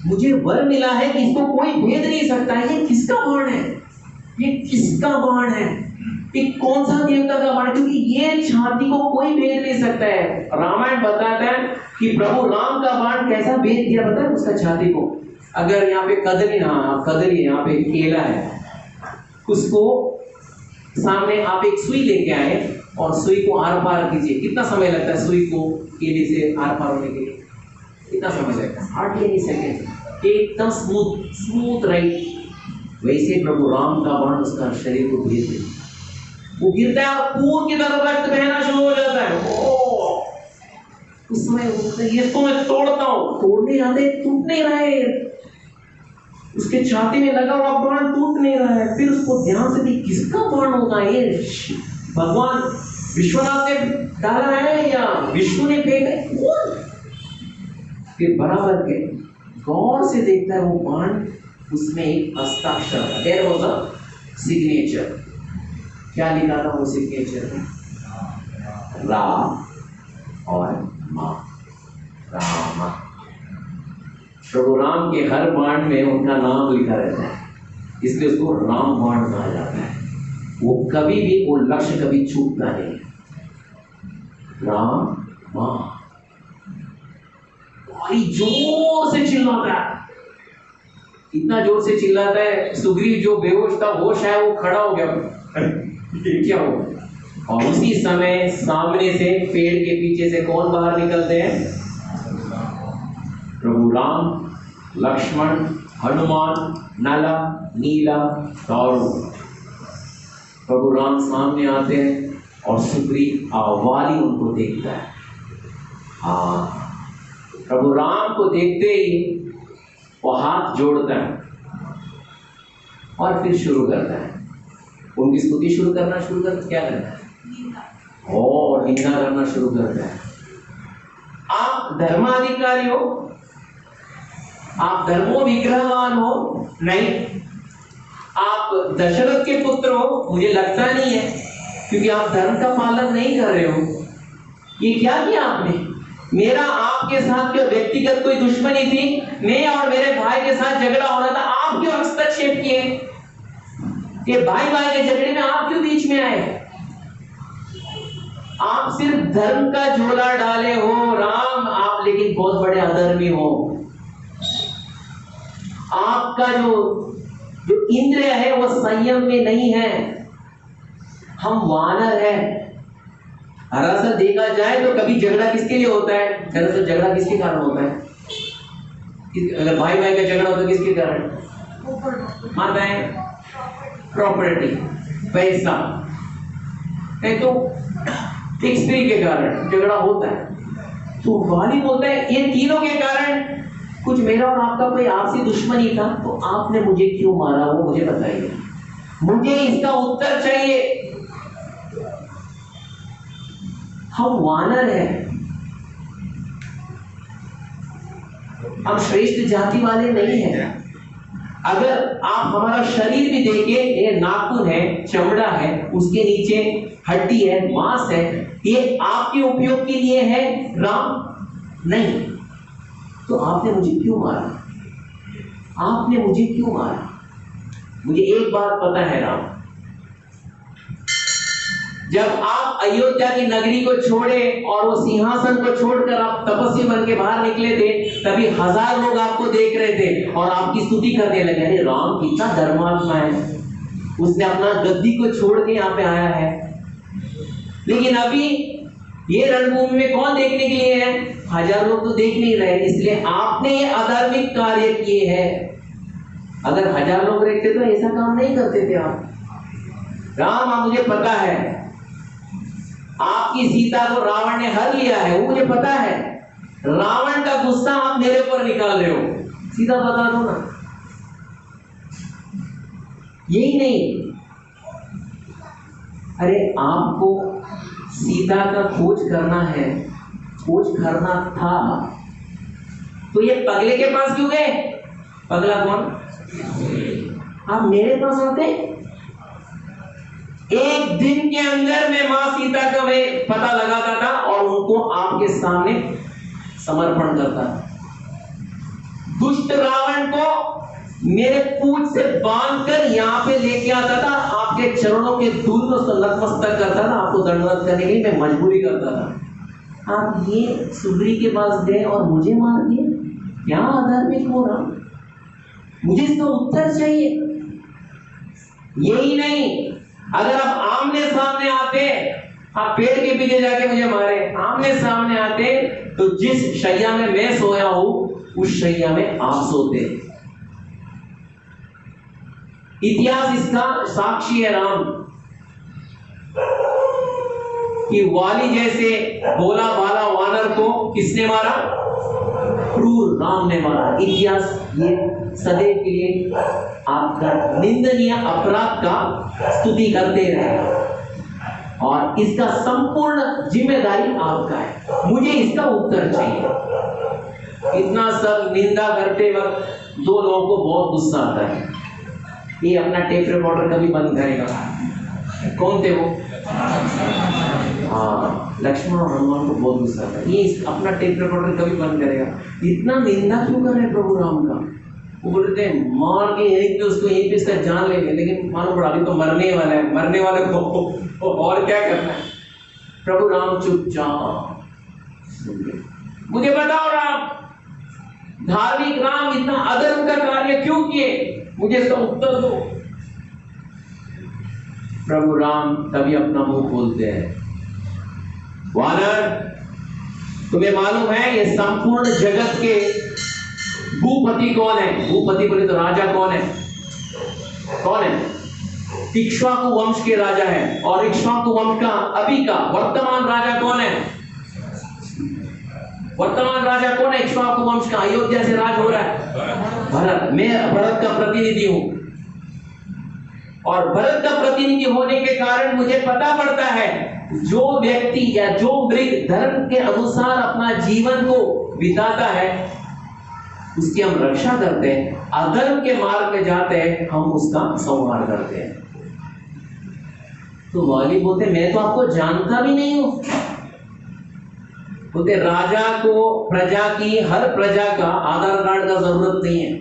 मुझे वर मिला है कि इसको कोई भेद नहीं सकता है। ये किसका बाण है? ये किसका बाण है? ये कौन सा देवता का बाण? क्योंकि ये छाती को कोई भेद नहीं सकता है। रामायण बताता है कि प्रभु राम का बाण कैसा भेद किया, पता है उसका छाती को। अगर यहाँ पे कदली यहाँ पे केला है, उसको सामने आप एक सुई लेके आए और सुई को आर पार कीजिए। कितना समय लगता है सुई को केले से आर पार होने के लिए? कितना समय लगता है? हार्डली एनी सेकेंड, एकदम स्मूथ राइट। वैसे प्रभु राम का बाण उसका शरीर को भेद देता, वो गिरता है और खून की तरह रक्त बहना शुरू हो जाता है। उस समय ये तो मैं तोड़ता हूं, तोड़ने जाते टूट नहीं रहा है, उसके छाती में लगा हुआ बाण टूट नहीं रहा है। फिर उसको ध्यान से देख, किसका बाण होगा ये? भगवान विश्वनाथ ने डाला है या विष्णु ने फेंका? फिर बराबर के गौर से देखता है वो बाण, उसमें एक हस्ताक्षर था, देयर वाज अ सिग्नेचर। क्या लिखा था वो सिग्नेचर में? राम और मां, रामा। प्रभु राम के हर बाण में उनका नाम लिखा रहता है, इसलिए उसको राम बाण कहा जाता है। वो कभी भी वो लक्ष्य कभी चूकता नहीं। राम मां, बड़ी जोर से चिल्लाता है, इतना जोर से चिल्लाता है सुग्रीव जो बेहोश था होश है वो खड़ा हो गया, क्या हो? और उसी समय सामने से पेड़ के पीछे से कौन बाहर निकलते हैं? प्रभु राम, लक्ष्मण, हनुमान, नला, नीला, दारू। प्रभु राम सामने आते हैं और सुग्रीव वाली उनको देखता है। हाँ, प्रभु राम को देखते ही वो हाथ जोड़ता है और फिर शुरू करता है उनकी स्तुति शुरू करना क्या करता है? और निंदा करना शुरू करता है। आप धर्माधिकारी हो, आप धर्मो विग्रहवान हो? नहीं। आप दशरथ के पुत्र हो? मुझे लगता नहीं है, क्योंकि आप धर्म का पालन नहीं कर रहे हो। ये क्या किया आपने? मेरा आपके साथ क्या व्यक्तिगत कोई दुश्मनी थी? मैं और मेरे भाई के साथ झगड़ा हो रहा था, आप क्यों हस्तक्षेप किए? ये भाई के झगड़े में आप क्यों बीच में आए? आप सिर्फ धर्म का झोला डाले हो राम, आप लेकिन बहुत बड़े अधर्मी हो। आपका जो इंद्रिय है वो संयम में नहीं है। हम वानर है। दरअसल देखा जाए तो कभी झगड़ा किसके लिए होता है? दरअसल झगड़ा किसके कारण होता है? अगर भाई का झगड़ा होता है किसके कारण? माताएं, प्रॉपर्टी, पैसा, नहीं तो एक स्त्री के कारण झगड़ा होता है। तो वाली बोलता है ये तीनों के कारण कुछ मेरा और आपका कोई आपसी दुश्मनी था, तो आपने मुझे क्यों मारा वो मुझे बताइए, मुझे इसका उत्तर चाहिए। हम वानर हैं, हम श्रेष्ठ जाति वाले नहीं हैं। अगर आप हमारा शरीर भी देखिए, ये नाखून है, चमड़ा है, उसके नीचे हड्डी है, मांस है, ये आपके उपयोग के लिए है राम? नहीं। तो आपने मुझे क्यों मारा? आपने मुझे क्यों मारा? मुझे एक बात पता है राम, जब आप अयोध्या की नगरी को छोड़े और वो सिंहासन को छोड़कर आप तपस्वी बन के बाहर निकले थे, तभी 1000 लोग आपको देख रहे थे और आपकी स्तुति करने लगे, अरे राम कितना धर्मात्मा है, उसने अपना गद्दी को छोड़ के यहाँ पे आया है। लेकिन अभी ये रणभूमि में कौन देखने के लिए है? 1000 लोग तो देख नहीं रहे, इसलिए आपने ये अधार्मिक कार्य किए हैं। अगर 1000 लोग रहते तो ऐसा काम नहीं करते थे आप। राम, मुझे पता है आपकी सीता को रावण ने हर लिया है, वो मुझे पता है। रावण का गुस्सा आप मेरे ऊपर निकाल रहे हो, सीधा बता दो ना। यही नहीं, अरे आपको सीता का खोज करना है, खोज करना था, तो ये पगले के पास क्यों गए? पगला कौन? आप मेरे पास आते। एक दिन के अंदर मैं मां सीता का मैं पता लगाता था और उनको आपके सामने समर्पण करता था। दुष्ट रावण को मेरे पूंछ से बांधकर यहाँ पे लेके आता था, आपके चरणों के धूल को नतमस्तक करता था, आपको दंडवत करने के लिए मैं मजबूरी करता था। आप ये सुग्रीव के पास गए और मुझे मार दिए, क्या अधार्मिक हो रहा? मुझे इसका उत्तर चाहिए। यही नहीं, अगर आप आमने सामने आते, आप पेड़ के पीछे जाके मुझे मारे, आमने सामने आते तो जिस शैया में मैं सोया हूं उस शैया में आप सोते। इतिहास इसका साक्षी है राम, कि वाली जैसे बोला भाला वानर को किसने मारा? क्रूर राम ने मारा। इतिहास ये सदैव के लिए आपका निंदनीय अपराध का स्तुति करते रहे और इसका संपूर्ण जिम्मेदारी आपका है। मुझे इसका उत्तर चाहिए। इतना सब निंदा करते वक्त 2 लोगों को बहुत गुस्सा आता है। ये अपना टेप रिकॉर्डर कभी बंद करेगा। कौन थे वो? हाँ, लक्ष्मण और हनुमान को बहुत गुस्सा आता है। ये अपना टेप रिकॉर्डर कभी बंद करेगा। इतना निंदा क्यों कर रहे प्रभु राम का? वो बोलते हैं मार के यहीं पे उसको, यहीं पे इसका जान लेंगे, लेकिन मानो पड़ा अभी तो मरने वाला है, मरने वाले को और क्या करना है? प्रभु राम चुपचाप। मुझे बताओ राम, धार्मिक राम इतना अधर्म का कार्य क्यों किए? मुझे इसका उत्तर दो। प्रभु राम तभी अपना मुंह खोलते हैं, वानर, तुम्हें मालूम है ये संपूर्ण जगत के भूपति कौन है? भूपति बोले तो राजा कौन है? कौन है? इक्ष्वाकु वंश के राजा है। और इक्ष्वाकु वंश का अभी का वर्तमान राजा कौन है? वर्तमान राजा कौन है इक्ष्वाकु वंश का? अयोध्या से राज हो रहा है भरत। मैं भरत का प्रतिनिधि हूं और भरत का प्रतिनिधि होने के कारण मुझे पता पड़ता है जो व्यक्ति या जो मृग धर्म के अनुसार अपना जीवन को बिताता है उसकी हम रक्षा करते हैं, अधर्म के मार्ग में जाते हैं हम उसका संहार करते हैं। तो वाली बोलते मैं तो आपको जानता भी नहीं हूं। बोलते राजा को प्रजा की, हर प्रजा का आधार कार्ड का जरूरत नहीं है।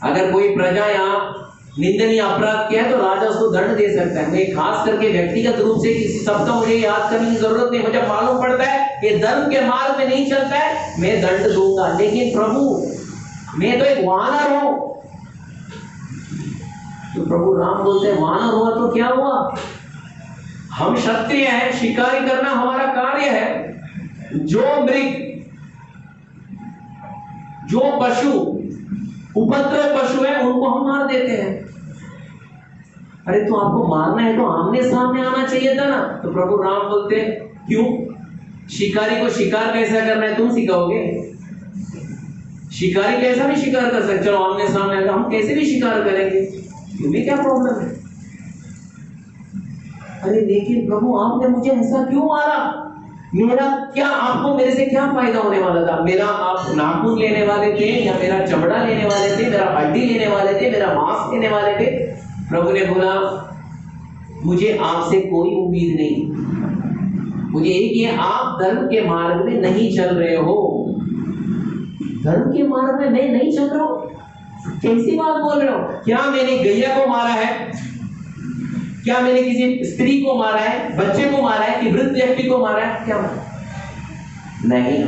अगर कोई प्रजा यहाँ निंदनीय अपराध किया है तो राजा उसको दंड दे सकता है। मैं खास करके व्यक्तिगत रूप से किसी सबका मुझे याद करने की जरूरत नहीं। मुझे मालूम पड़ता है ये धर्म के मार्ग में नहीं चलता है, मैं दंड दूंगा। लेकिन प्रभु मैं तो एक वानर हूं। तो प्रभु राम बोलते हैं वानर हुआ तो क्या हुआ? हम क्षत्रिय हैं, शिकारी करना हमारा कार्य है। जो मृग, जो पशु उपद्रव पशु है उनको हम मार देते हैं। अरे तो आपको मारना है तो आमने सामने आना चाहिए था ना। तो प्रभु राम बोलते क्यों? शिकारी को शिकार कैसा करना है तुम सिखाओगे? शिकारी कैसा भी शिकार कर सकते? चलो आमने सामने आकर हम कैसे भी शिकार करेंगे, तुम्हें क्या प्रॉब्लम है? अरे लेकिन प्रभु आपने मुझे ऐसा क्यों मारा? मेरा क्या, आपको मेरे से क्या फायदा होने वाला था? मेरा आप नाखून लेने वाले थे या मेरा चमड़ा लेने वाले थे, मेरा हड्डी लेने वाले थे, मेरा मांस लेने वाले थे? प्रभु ने बोला मुझे आपसे कोई उम्मीद नहीं। मुझे एक ये आप धर्म के मार्ग में नहीं चल रहे हो। धर्म के मार्ग में मैं नहीं चल रहा हूं? कैसी बात बोल रहे हो? क्या मैंने गैया को मारा है? क्या मैंने किसी स्त्री को मारा है, बच्चे को मारा है, कि वृद्ध व्यक्ति को मारा है? क्या मारा? नहीं।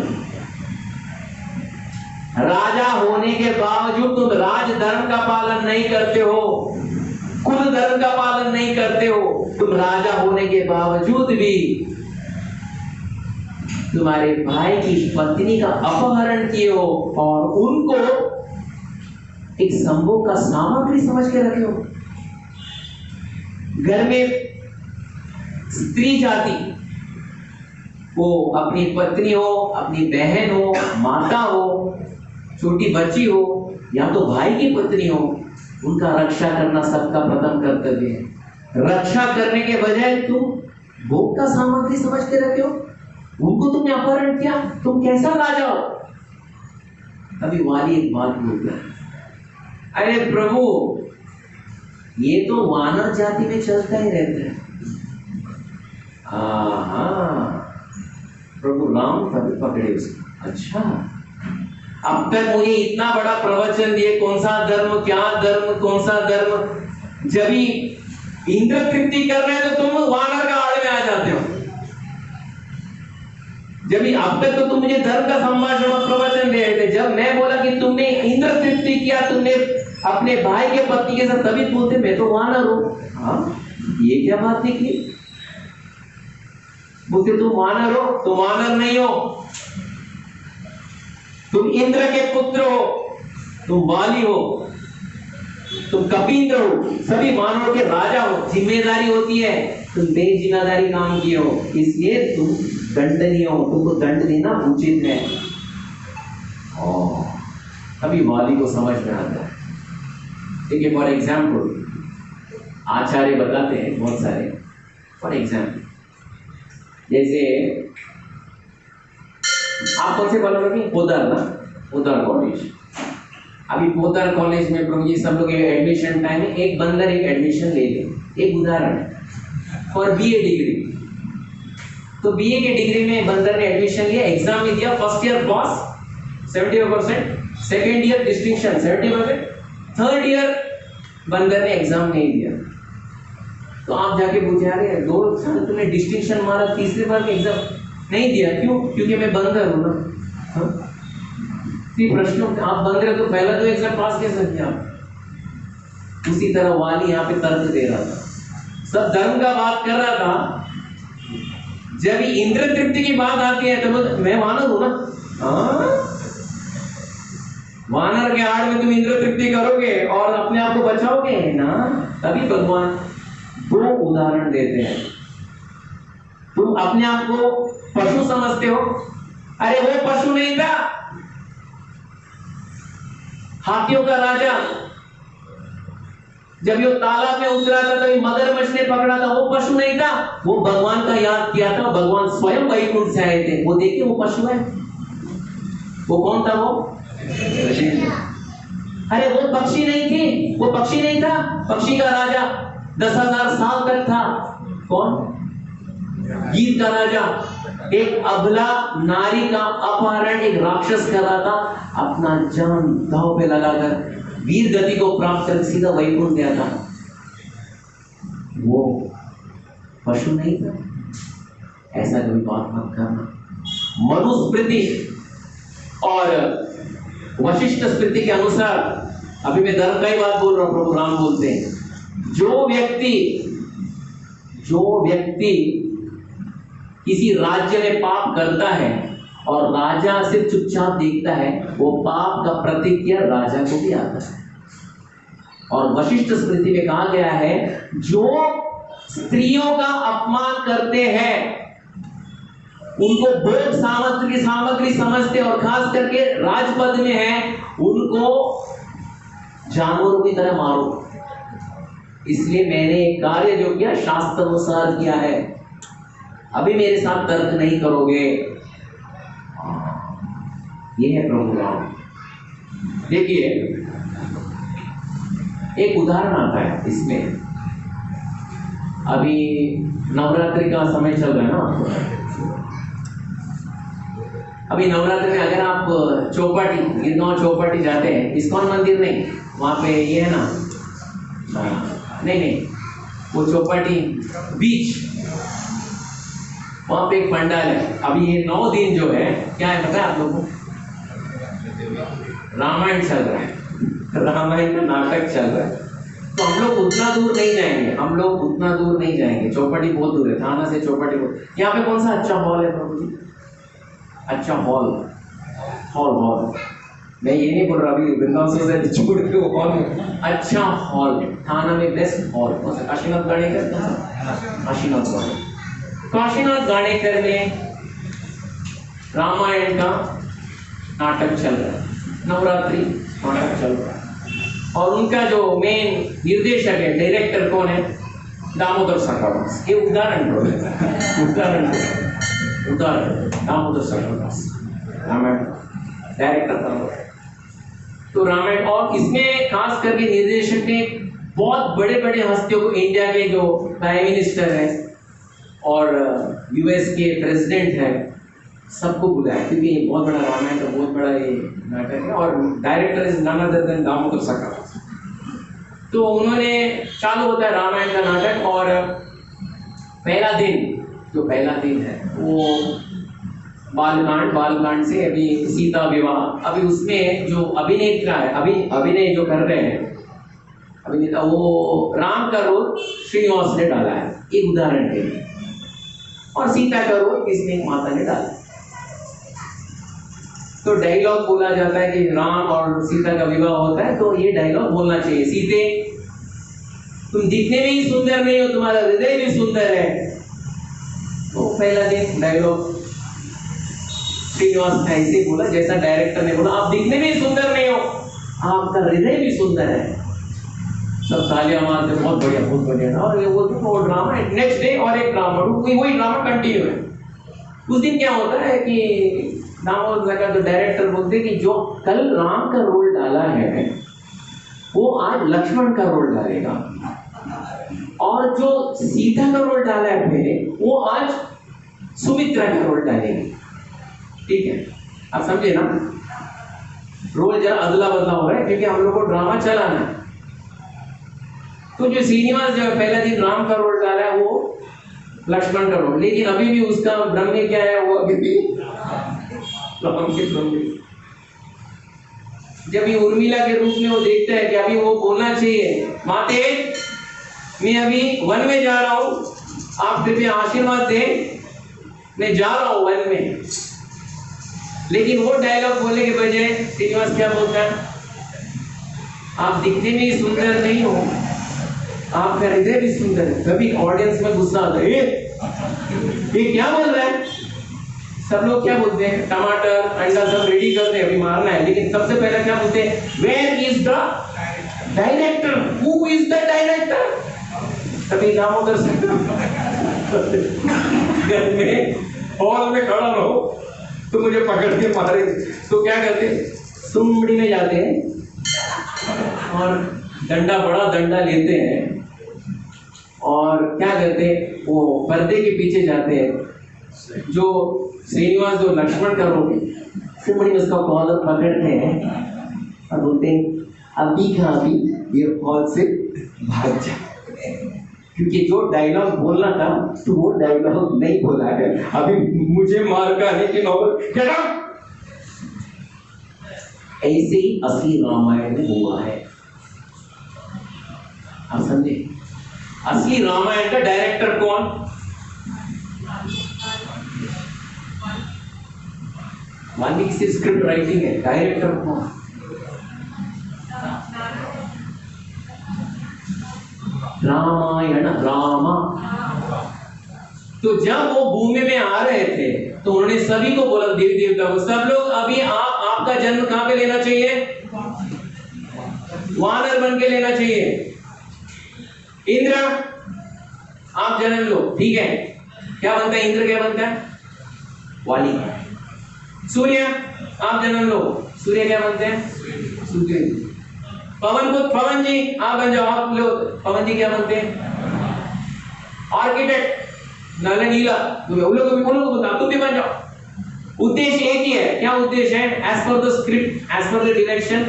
राजा होने के बावजूद तुम राज धर्म का पालन नहीं करते हो, कुल धर्म का पालन नहीं करते हो। तुम राजा होने के बावजूद भी तुम्हारे भाई की पत्नी का अपहरण किए हो और उनको एक संभोग का सामग्री समझ के रखे हो। घर में स्त्री जाति, वो अपनी पत्नी हो, अपनी बहन हो, माता हो, छोटी बच्ची हो, या तो भाई की पत्नी हो, उनका रक्षा करना सबका प्रथम कर्तव्य है। रक्षा करने के बजाय तुम भोग का सामग्री समझ के रखे हो, उनको तुमने अपहरण किया, तुम कैसा राजा हो? अभी वाली एक बात बोलता है, अरे प्रभु ये तो वानर जाति में चलता ही रहता है। हाँ, प्रभु राम तभी पकड़े उसको। अच्छा, अब तक मुझे इतना बड़ा प्रवचन दिए, कौन सा धर्म, क्या धर्म, कौन सा धर्म, जब ही इंद्र तृप्ति कर रहे हैं तो तुम वानर का आड़ में आ जाते हो। जब भी अब तक तो तुम मुझे धर्म का सम्भाषण प्रवचन दे रहे थे, जब मैं बोला कि तुमने इंद्र तृप्ति किया, तुमने अपने भाई के पत्नी के साथ, तभी बोलते मैं तो वानर हूं। हाँ, ये क्या बात निकली? बोलते तुम वानर हो, तुम वानर नहीं हो, तुम इंद्र के पुत्र हो, तुम वाली हो, तुम कपींद्र हो, सभी वानरों के राजा हो। जिम्मेदारी होती है, तुम बेजिम्मेदारी काम किए हो, इसलिए तुम दंडनीय हो, तुमको दंड देना उचित है। अभी वाली को समझ में आता है। ठीक है, फॉर एग्जाम्पल आचार्य बताते हैं बहुत सारे। फॉर एग्जाम्पल जैसे आप कौन से कॉलेज में? पोदार ना, पोदार कॉलेज। अभी पोदार कॉलेज में प्रभु जी सब लोग एडमिशन टाइम में एक बंदर एक एडमिशन ले ले। एक उदाहरण फॉर बीए डिग्री, तो बीए के डिग्री में बंदर ने एडमिशन लिया, एग्जाम में दिया, फर्स्ट ईयर पास 70%, second year distinction 70%, third year बंदर ने एग्जाम नहीं दिया। तो आप जाके पूछे, अरे 2 साल तुमने डिस्टिंक्शन मारा, तीसरे बार में एग्जाम नहीं दिया, क्यों? क्योंकि मैं बंदर हूं ना। हाँ? प्रश्न, आप बंदर हो तो पहला तो एग्जाम पास कैसे किया? उसी तरह वाली यहाँ पे तर्क दे रहा था, सब धर्म का बात कर रहा था। जब इंद्र तृप्ति की बात आती है तो मैं वानर हूं ना। हाँ? वानर के आड़ में तुम इंद्र तृप्ति करोगे और अपने आप को बचाओगे ना? तभी भगवान 2 उदाहरण देते हैं। तुम अपने आप को पशु समझते हो, अरे वो पशु नहीं था। हाथियों का राजा जब ये तालाब में उतरा था तो मगरमच्छ ने पकड़ा था, वो पशु नहीं था, वो भगवान का याद किया था। भगवान स्वयं वैकुंठ से आए थे, वो देखिए वो पशु है। वो कौन था? वो अरे वो पक्षी नहीं थी, वो पक्षी नहीं था। पक्षी का राजा 10,000 साल तक था। कौन? गीत का राजा। एक अबला नारी का अपहरण एक राक्षस कर रहा था, अपना जान दांव पे लगाकर वीर गति को प्राप्त कर सीधा वैकुंठ गया था। वो पशु नहीं था। ऐसा कभी बात मत करना। मनुस्मृति और वशिष्ठ स्मृति के अनुसार, अभी मैं धर्म का ही बात बोल रहा हूं, प्रभु राम बोलते हैं, जो व्यक्ति किसी राज्य में पाप करता है और राजा सिर्फ चुपचाप देखता है, वो पाप का प्रतिक्रिया राजा को भी आता है। और वशिष्ठ स्मृति में कहा गया है, जो स्त्रियों का अपमान करते हैं, उनको भोग सामग्री समझते और खास करके राजपद में है, उनको जानवरों की तरह मारो। इसलिए मैंने एक कार्य जो किया शास्त्र अनुसार किया है। अभी मेरे साथ तर्क नहीं करोगे। ये है प्रभु राम। देखिए एक उदाहरण आता है इसमें। अभी नवरात्रि का समय चल रहा है ना। अभी नवरात्रि में अगर आप चौपाटी, गिरगांव चौपाटी जाते हैं, इस्कॉन मंदिर नहीं, वहां पे ये है ना, नहीं वो चौपाटी बीच, वहां पे एक पंडाल है। अभी ये 9 दिन जो है क्या है पता है आप लोगों को? रामायण चल रहा है, रामायण का नाटक चल रहा है। तो हम लोग उतना दूर नहीं जाएंगे, हम लोग उतना दूर नहीं जाएंगे। चौपाटी बहुत दूर है, थाना से चौपाटी बहुत। यहाँ पे कौन सा अच्छा हॉल है प्रभु जी? अच्छा हॉल, हॉल मैं ये नहीं बोल रहा अभी वृंदावन सोसाइटी छोड़ के वो हॉल में, अच्छा हॉल थाना में बेस्ट हॉल कौन सा? काशीनाथ गाड़ेकर, काशीनाथ गाड़ेकर, काशीनाथ गाड़ेकर में रामायण का नाटक चल रहा है, नवरात्रि नाटक चल रहा है। और उनका जो मेन निर्देशक है, डायरेक्टर कौन है? दामोदर सरकारदास। ये उदाहरण दामोदर सरकारदास रामायण डायरेक्टर था। तो रामायण, और इसमें खास करके निर्देशक ने बहुत बड़े बड़े हस्तियों को, इंडिया के जो प्राइम मिनिस्टर है और यूएस के प्रेसिडेंट है, सबको बुलाया, क्योंकि ये बहुत बड़ा रामायण का बहुत बड़ा ये नाटक है। और director is none other than Damodar Sarkardas. तो उन्होंने, चालू होता है रामायण का नाटक, और पहला दिन है वो बालकांड से अभी सीता विवाह। अभी उसमें जो अभिनेता है, अभिनय जो कर रहे हैं अभिनेता, वो राम का रोल श्रीनिवास ने डाला है, एक उदाहरण के लिए, और सीता का रोल किसने? माता ने डाला। तो डायलॉग बोला जाता है कि राम और सीता का विवाह होता है, तो ये डायलॉग बोलना चाहिए, सीते तुम दिखने में ही सुंदर नहीं हो, तुम्हारा हृदय भी सुंदर है। तो पहला दिन डायलॉग श्रीनिवास ने ऐसे बोला जैसा डायरेक्टर ने बोला, आप दिखने में ही सुंदर नहीं हो, आपका हृदय भी सुंदर है। सब तालियां मारते, बहुत बढ़िया बहुत बढ़िया। और ये वो ड्रामा है, नेक्स्ट डे और एक ड्रामा, वही ड्रामा कंटिन्यू है। उस दिन क्या होता है कि दामोदर का जो डायरेक्टर बोलते हैं कि जो कल राम का रोल डाला है वो आज लक्ष्मण का रोल डालेगा, और जो सीता का रोल डाला है पहले वो आज सुमित्रा का रोल डालेगी। ठीक है, आप समझे ना? रोल जरा अदला बदला हो रहा है क्योंकि हम लोग को ड्रामा चलाना है। तो जो श्रीनिवास जो पहला दिन राम का रोल डाला है वो लक्ष्मण का रोल, लेकिन अभी भी उसका ब्रह्म में क्या है? वो अभी भी राम के ब्रह्म में। जब ये उर्मिला के रूप में वो देखता है कि अभी वो बोलना चाहिए, माते मैं अभी वन में जा रहा हूँ, आप कृपया आशीर्वाद दें, मैं जा रहा हूँ वन में। लेकिन वो डायलॉग बोलने के बजाय श्रीनिवास क्या बोलता है? आप दिखने में ही सुंदर नहीं हो, आपका हृदय भी सुंदर है। कभी ऑडियंस में गुस्सा आता है, ये क्या बोल रहा है? सब लोग क्या बोलते हैं? टमाटर अंडा सब रेडी करते हैं, अभी मारना है। लेकिन सबसे पहले क्या बोलते हैं? Where is the director? Who is the director? कभी दामोदर घर में हॉल में खड़ा रहो तो मुझे पकड़ के मारे। तो क्या करते हैं? सुमड़ी में जाते हैं और डंडा, बड़ा डंडा लेते हैं, और क्या करते हैं? वो पर्दे के पीछे जाते हैं। जो श्रीनिवास जो लक्ष्मण का रोल, सुमड़ी में उसका कॉलर पकड़ते हैं और बोलते हैं अभी का अभी ये हॉल से भाग जा, क्योंकि जो डायलॉग बोलना था तो वो डायलॉग नहीं बोला है, अभी मुझे मार खाने की नौबत। ऐसे ही असली रामायण में हुआ है, आप समझे? असली रामायण का डायरेक्टर कौन? वाल्मीकि सिर्फ स्क्रिप्ट राइटिंग है, डायरेक्टर कौन? रामायण रामा। तो जब वो भूमि में आ रहे थे तो उन्होंने सभी को बोला, देवी देवता को, सब लोग अभी आपका जन्म कहां पे लेना चाहिए? वानर बन के लेना चाहिए। इंद्र आप जन्म लो, ठीक है? क्या बनता है इंद्र? क्या बनता है? वाली। सूर्य आप जन्म लो, सूर्य क्या बनते हैं? सूर्य। पवन को पवन जी आप बन जाओ, आप लोग पवन जी क्या बनते हैं? आर्किटेक्ट नल नीला, तुम्हें उन लोगों को भी बता, तुम भी बन जाओ। उद्देश्य एक ही है। क्या उद्देश्य है? As per the script, as per the direction.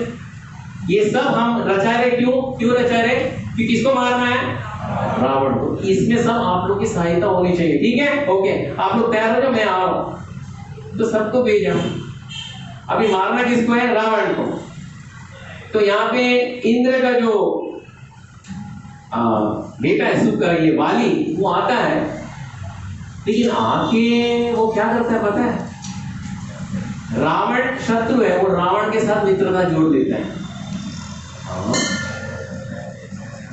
ये सब हम रचा रहे, क्यों रचा रहे? कि किसको मारना है? रावण को। इसमें सब आप लोग की सहायता होनी चाहिए, ठीक है? ओके, आप लोग तैयार हो जाओ, मैं आ रहा हूं। तो सबको भेजा। अभी मारना किसको है? रावण को। तो यहाँ पे इंद्र का जो बेटा है सुख, ये वाली, वो आता है। लेकिन आके वो क्या करता है पता है? रावण शत्रु है, वो रावण के साथ मित्रता जोड़ देता है।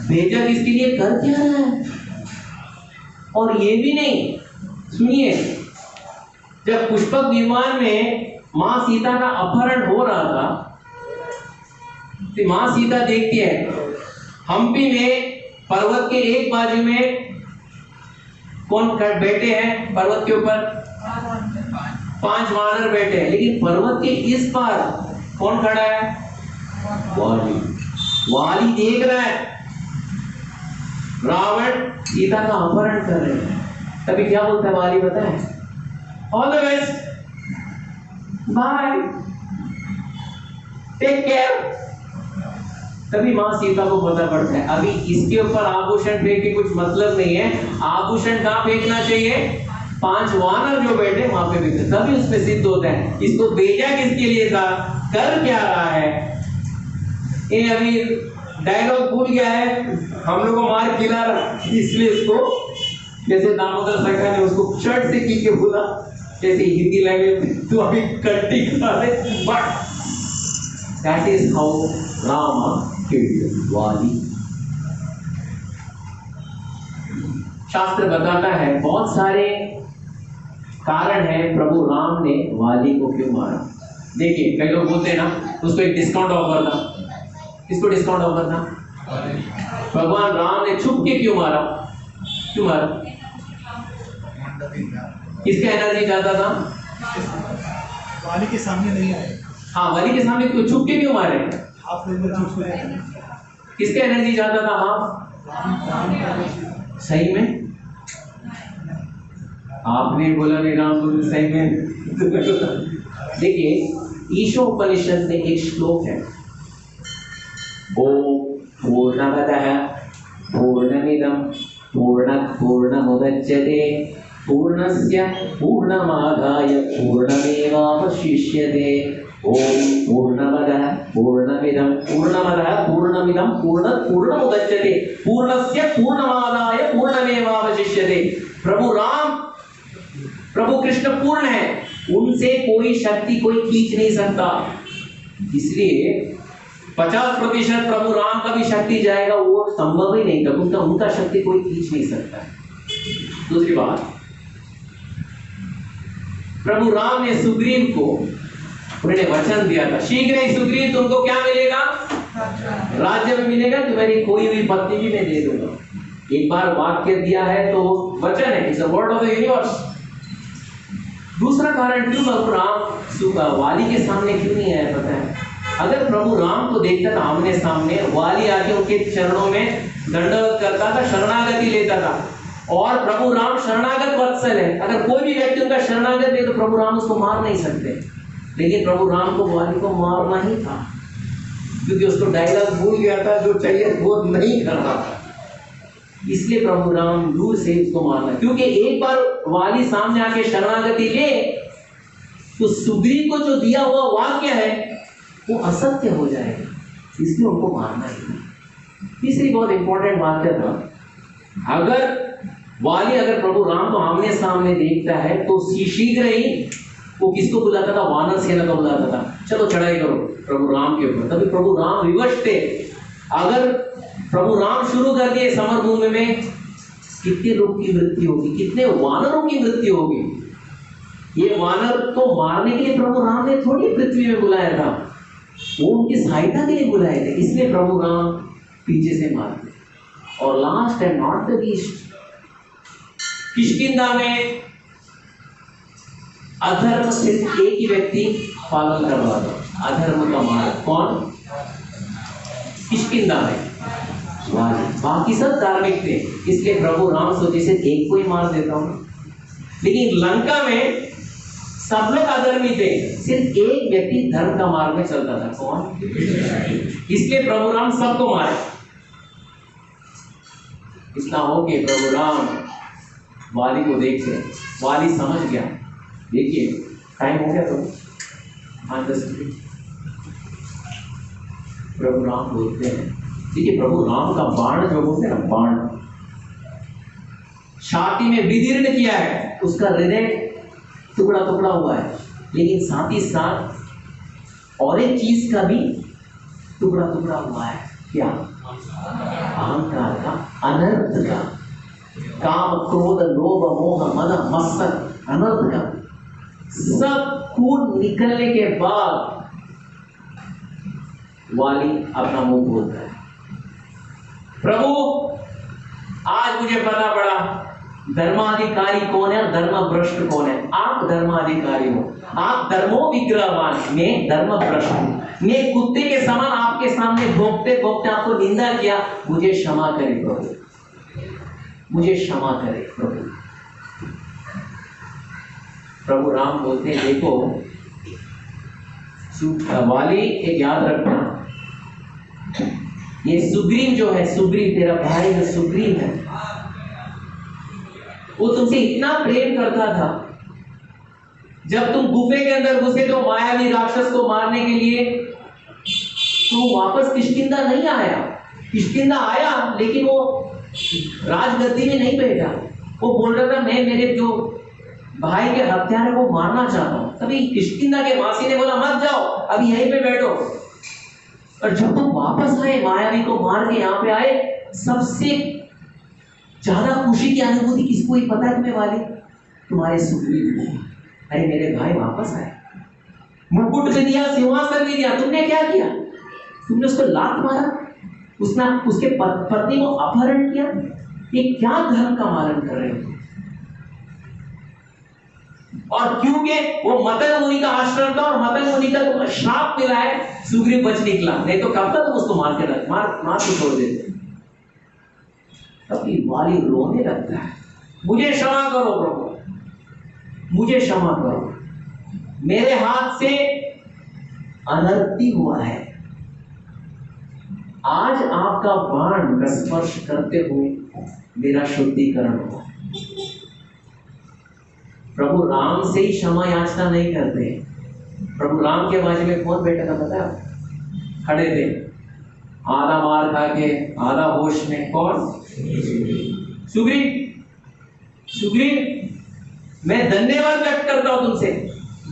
भेजा किसके लिए? कर क्या रहा है? और ये भी नहीं, सुनिए, जब पुष्पक विमान में मां सीता का अपहरण हो रहा था, तो मां सीता देखती है हम्पी में पर्वत के एक बाजू में कौन बैठे हैं? पर्वत के ऊपर 5 वानर बैठे हैं, लेकिन पर्वत के इस पार कौन खड़ा है? वाली। वाली देख रहा है रावण सीता का अपहरण कर रहे हैं। तभी क्या बोलता है वाली, पता है? All the best, bye, take care. तभी मां सीता को पता पड़ता है अभी इसके ऊपर आभूषण फेंक के कुछ मतलब नहीं है। आभूषण कहां फेंकना चाहिए? 5 वानर जो बैठे वहां पे फेंकते, तभी उसमें सिद्ध होता है। इसको भेजा किसके लिए था? कर क्या रहा है? ये अभी डायलॉग भूल गया है, हम लोग को मार खिला रहा, इसलिए उसको जैसे दामोदर सरकार ने उसको शर्ट से की के बोला, जैसे हिंदी लैंग्वेज तो अभी कट्टी करा दे, but that is how Ram killed Vali. शास्त्र बताता है बहुत सारे कारण है प्रभु राम ने वाली को क्यों मारा। देखिए, कई लोग बोलते हैं ना उसको एक डिस्काउंट ऑफर था। किसको डिस्काउंट ऑफर था? भगवान राम ने छुप के क्यों मारा? क्यों मारा? किसका एनर्जी चाहता था? वाली के सामने नहीं आए। हाँ, वाली के सामने क्यों छुप के क्यों मारे? आप लोग किसका एनर्जी चाहता था? हाँ, सही में आपने बोला नहीं राम बोले, सही में। देखिए, ईशोपनिषद में एक श्लोक है, ओम पूर्णमदः पूर्णमिदं पूर्णात् पूर्णमुदच्यते पूर्णस्य पूर्णमादाय पूर्णमेवावशिष्यते। ओम पूर्णमदः पूर्णमिदं पूर्णात् पूर्णमुदच्यते पूर्णस्य पूर्णमादाय पूर्णमेवावशिष्यते। प्रभु राम, प्रभु कृष्ण पूर्ण है, उनसे कोई शक्ति कोई खींच नहीं सकता। इसलिए 50% प्रभु राम का भी शक्ति जाएगा वो संभव ही नहीं था, उनका शक्ति कोई खींच नहीं सकता। दूसरी बात, प्रभु राम ने सुग्रीव को उन्होंने वचन दिया था, शीघ्र ही सुग्रीव तुमको क्या मिलेगा? राज्य में मिलेगा, तुम्हारी कोई हुई पत्नी भी मैं दे दूंगा। एक बार वाक्य दिया है तो वचन है, it's a word of the universe. दूसरा कारण क्यों प्रभु राम वाली के सामने क्यों नहीं आया पता है? अगर प्रभु राम को देखता था आमने सामने, वाली आके उनके चरणों में दंडवत करता था, शरणागति लेता था। और प्रभु राम शरणागत वत्सल है, अगर कोई भी व्यक्ति उनका शरणागत है तो प्रभु राम उसको मार नहीं सकते। लेकिन प्रभु राम को वाली को मारना ही था, क्योंकि उसको डायलॉग भूल गया था, जो चाहिए वो नहीं कर रहा था। इसलिए प्रभु राम दूर से उसको मारना, क्योंकि एक बार वाली सामने आके शरणागति ले तो सुग्रीव को जो दिया हुआ वाक्य है वो असत्य हो जाएगा, इसलिए उनको मारना ही। तीसरी बहुत इंपॉर्टेंट बात था, अगर प्रभु राम को आमने सामने देखता है तो शीघ्र ही वो किसको बुलाता था? वानर सेना को बुलाता था, चलो चढ़ाई करो प्रभु राम के ऊपर। तभी प्रभु राम विवश थे। अगर प्रभु राम शुरू कर दिए समर भूमि में, कितने लोग की मृत्यु होगी, कितने वानरों की मृत्यु होगी। ये वानर तो मारने के लिए प्रभु राम ने थोड़ी पृथ्वी में बुलाया था, वो उनकी सहायता के लिए बुलाए थे, इसलिए प्रभु राम पीछे से मारते। और last and not the least, Kishkindha में अधर्म सिर्फ एक ही व्यक्ति पालन कर रहा था, अधर्म का मार्ग। कौन? किष्किंधा में वाली, बाकी सब धार्मिक थे, इसलिए प्रभु राम सोचे से एक को ही मार देता हूं। लेकिन लंका में सब लोग अधर्मी थे, सिर्फ एक व्यक्ति धर्म का मार्ग में चलता था। कौन? इसलिए प्रभु राम सबको मारे। इतना हो के प्रभु राम वाली को देख के वाली समझ गया, देखिए टाइम हो गया प्रभु, 5-10 मिनट। प्रभु राम बोलते हैं, देखिए प्रभु राम का बाण जो बोलते हैं ना, बाण छाती में विदीर्ण किया है, उसका हृदय टुकड़ा टुकड़ा हुआ है, लेकिन साथ ही साथ और एक चीज का भी टुकड़ा टुकड़ा हुआ है। क्या? अहंकार का, अनर्थ का, काम क्रोध लोभ मोह मद मत्सर, अनर्थ का सब खून निकलने के बाद वाली अपना मुंह खोलता है, प्रभु आज मुझे पता पड़ा धर्माधिकारी कौन है और धर्म भ्रष्ट कौन है। आप धर्माधिकारी हो, आप धर्मो विग्रहवान, मैं धर्म भ्रष्ट हूं। मैं कुत्ते के समान आपके सामने भोंकते भोंकते आपको निंदा किया, मुझे क्षमा करे प्रभु, मुझे क्षमा करे प्रभु। प्रभु राम बोलते हैं, देखो वाली एक याद रखना, ये सुग्रीव जो है, सुग्रीव तेरा भाई जो सुग्रीव है, वो तुमसे इतना प्रेम करता था। जब तुम गुफे के अंदर घुसे तो मायावी राक्षस को मारने के लिए, तो वापस किष्किंधा नहीं आया। किष्किंधा आया लेकिन वो राजगद्दी में नहीं बैठा, वो बोल रहा था मैं मेरे जो भाई के हत्यारे को मारना चाहता हूं। तभी किष्किंधा के मासी ने बोला मत जाओ, अभी यहीं पे बैठो। और जब तुम वापस आए, मायावी को मार के यहाँ पे आए, सबसे ज्यादा खुशी की अनुभूति किसको ही पता है तुम्हें वाली? तुम्हारे सुग्रीव को। अरे मेरे भाई वापस आए, मुकुट भी दिया, सिंहासन भी दिया, तुमने क्या किया? तुमने उसको लात मारा, उसने उसके पत्नी को अपहरण किया। ये क्या धर्म का मारण कर रहे हो? और क्योंकि वो मतंग मुनि का आश्रम था और मतंग मुनि का तुम्हें श्राप मिला है, सुग्रीव बच निकला, नहीं तो कब तक तुम उसको मार के रख मार के छोड़ देते। तभी वाली रोने लगता है, मुझे क्षमा करो प्रभु, मुझे क्षमा करो, मेरे हाथ से अनर्थी हुआ है। आज आपका बाण का स्पर्श करते हुए मेरा शुद्धिकरण हुआ। प्रभु राम से ही क्षमा याचना नहीं करते। प्रभु राम के बाजू में कौन बैठा था पता है? खड़े थे, आधा मार खा के आधा होश में। कौन? सुग्रीव। सुग्रीव मैं धन्यवाद व्यक्त करता हूं तुमसे,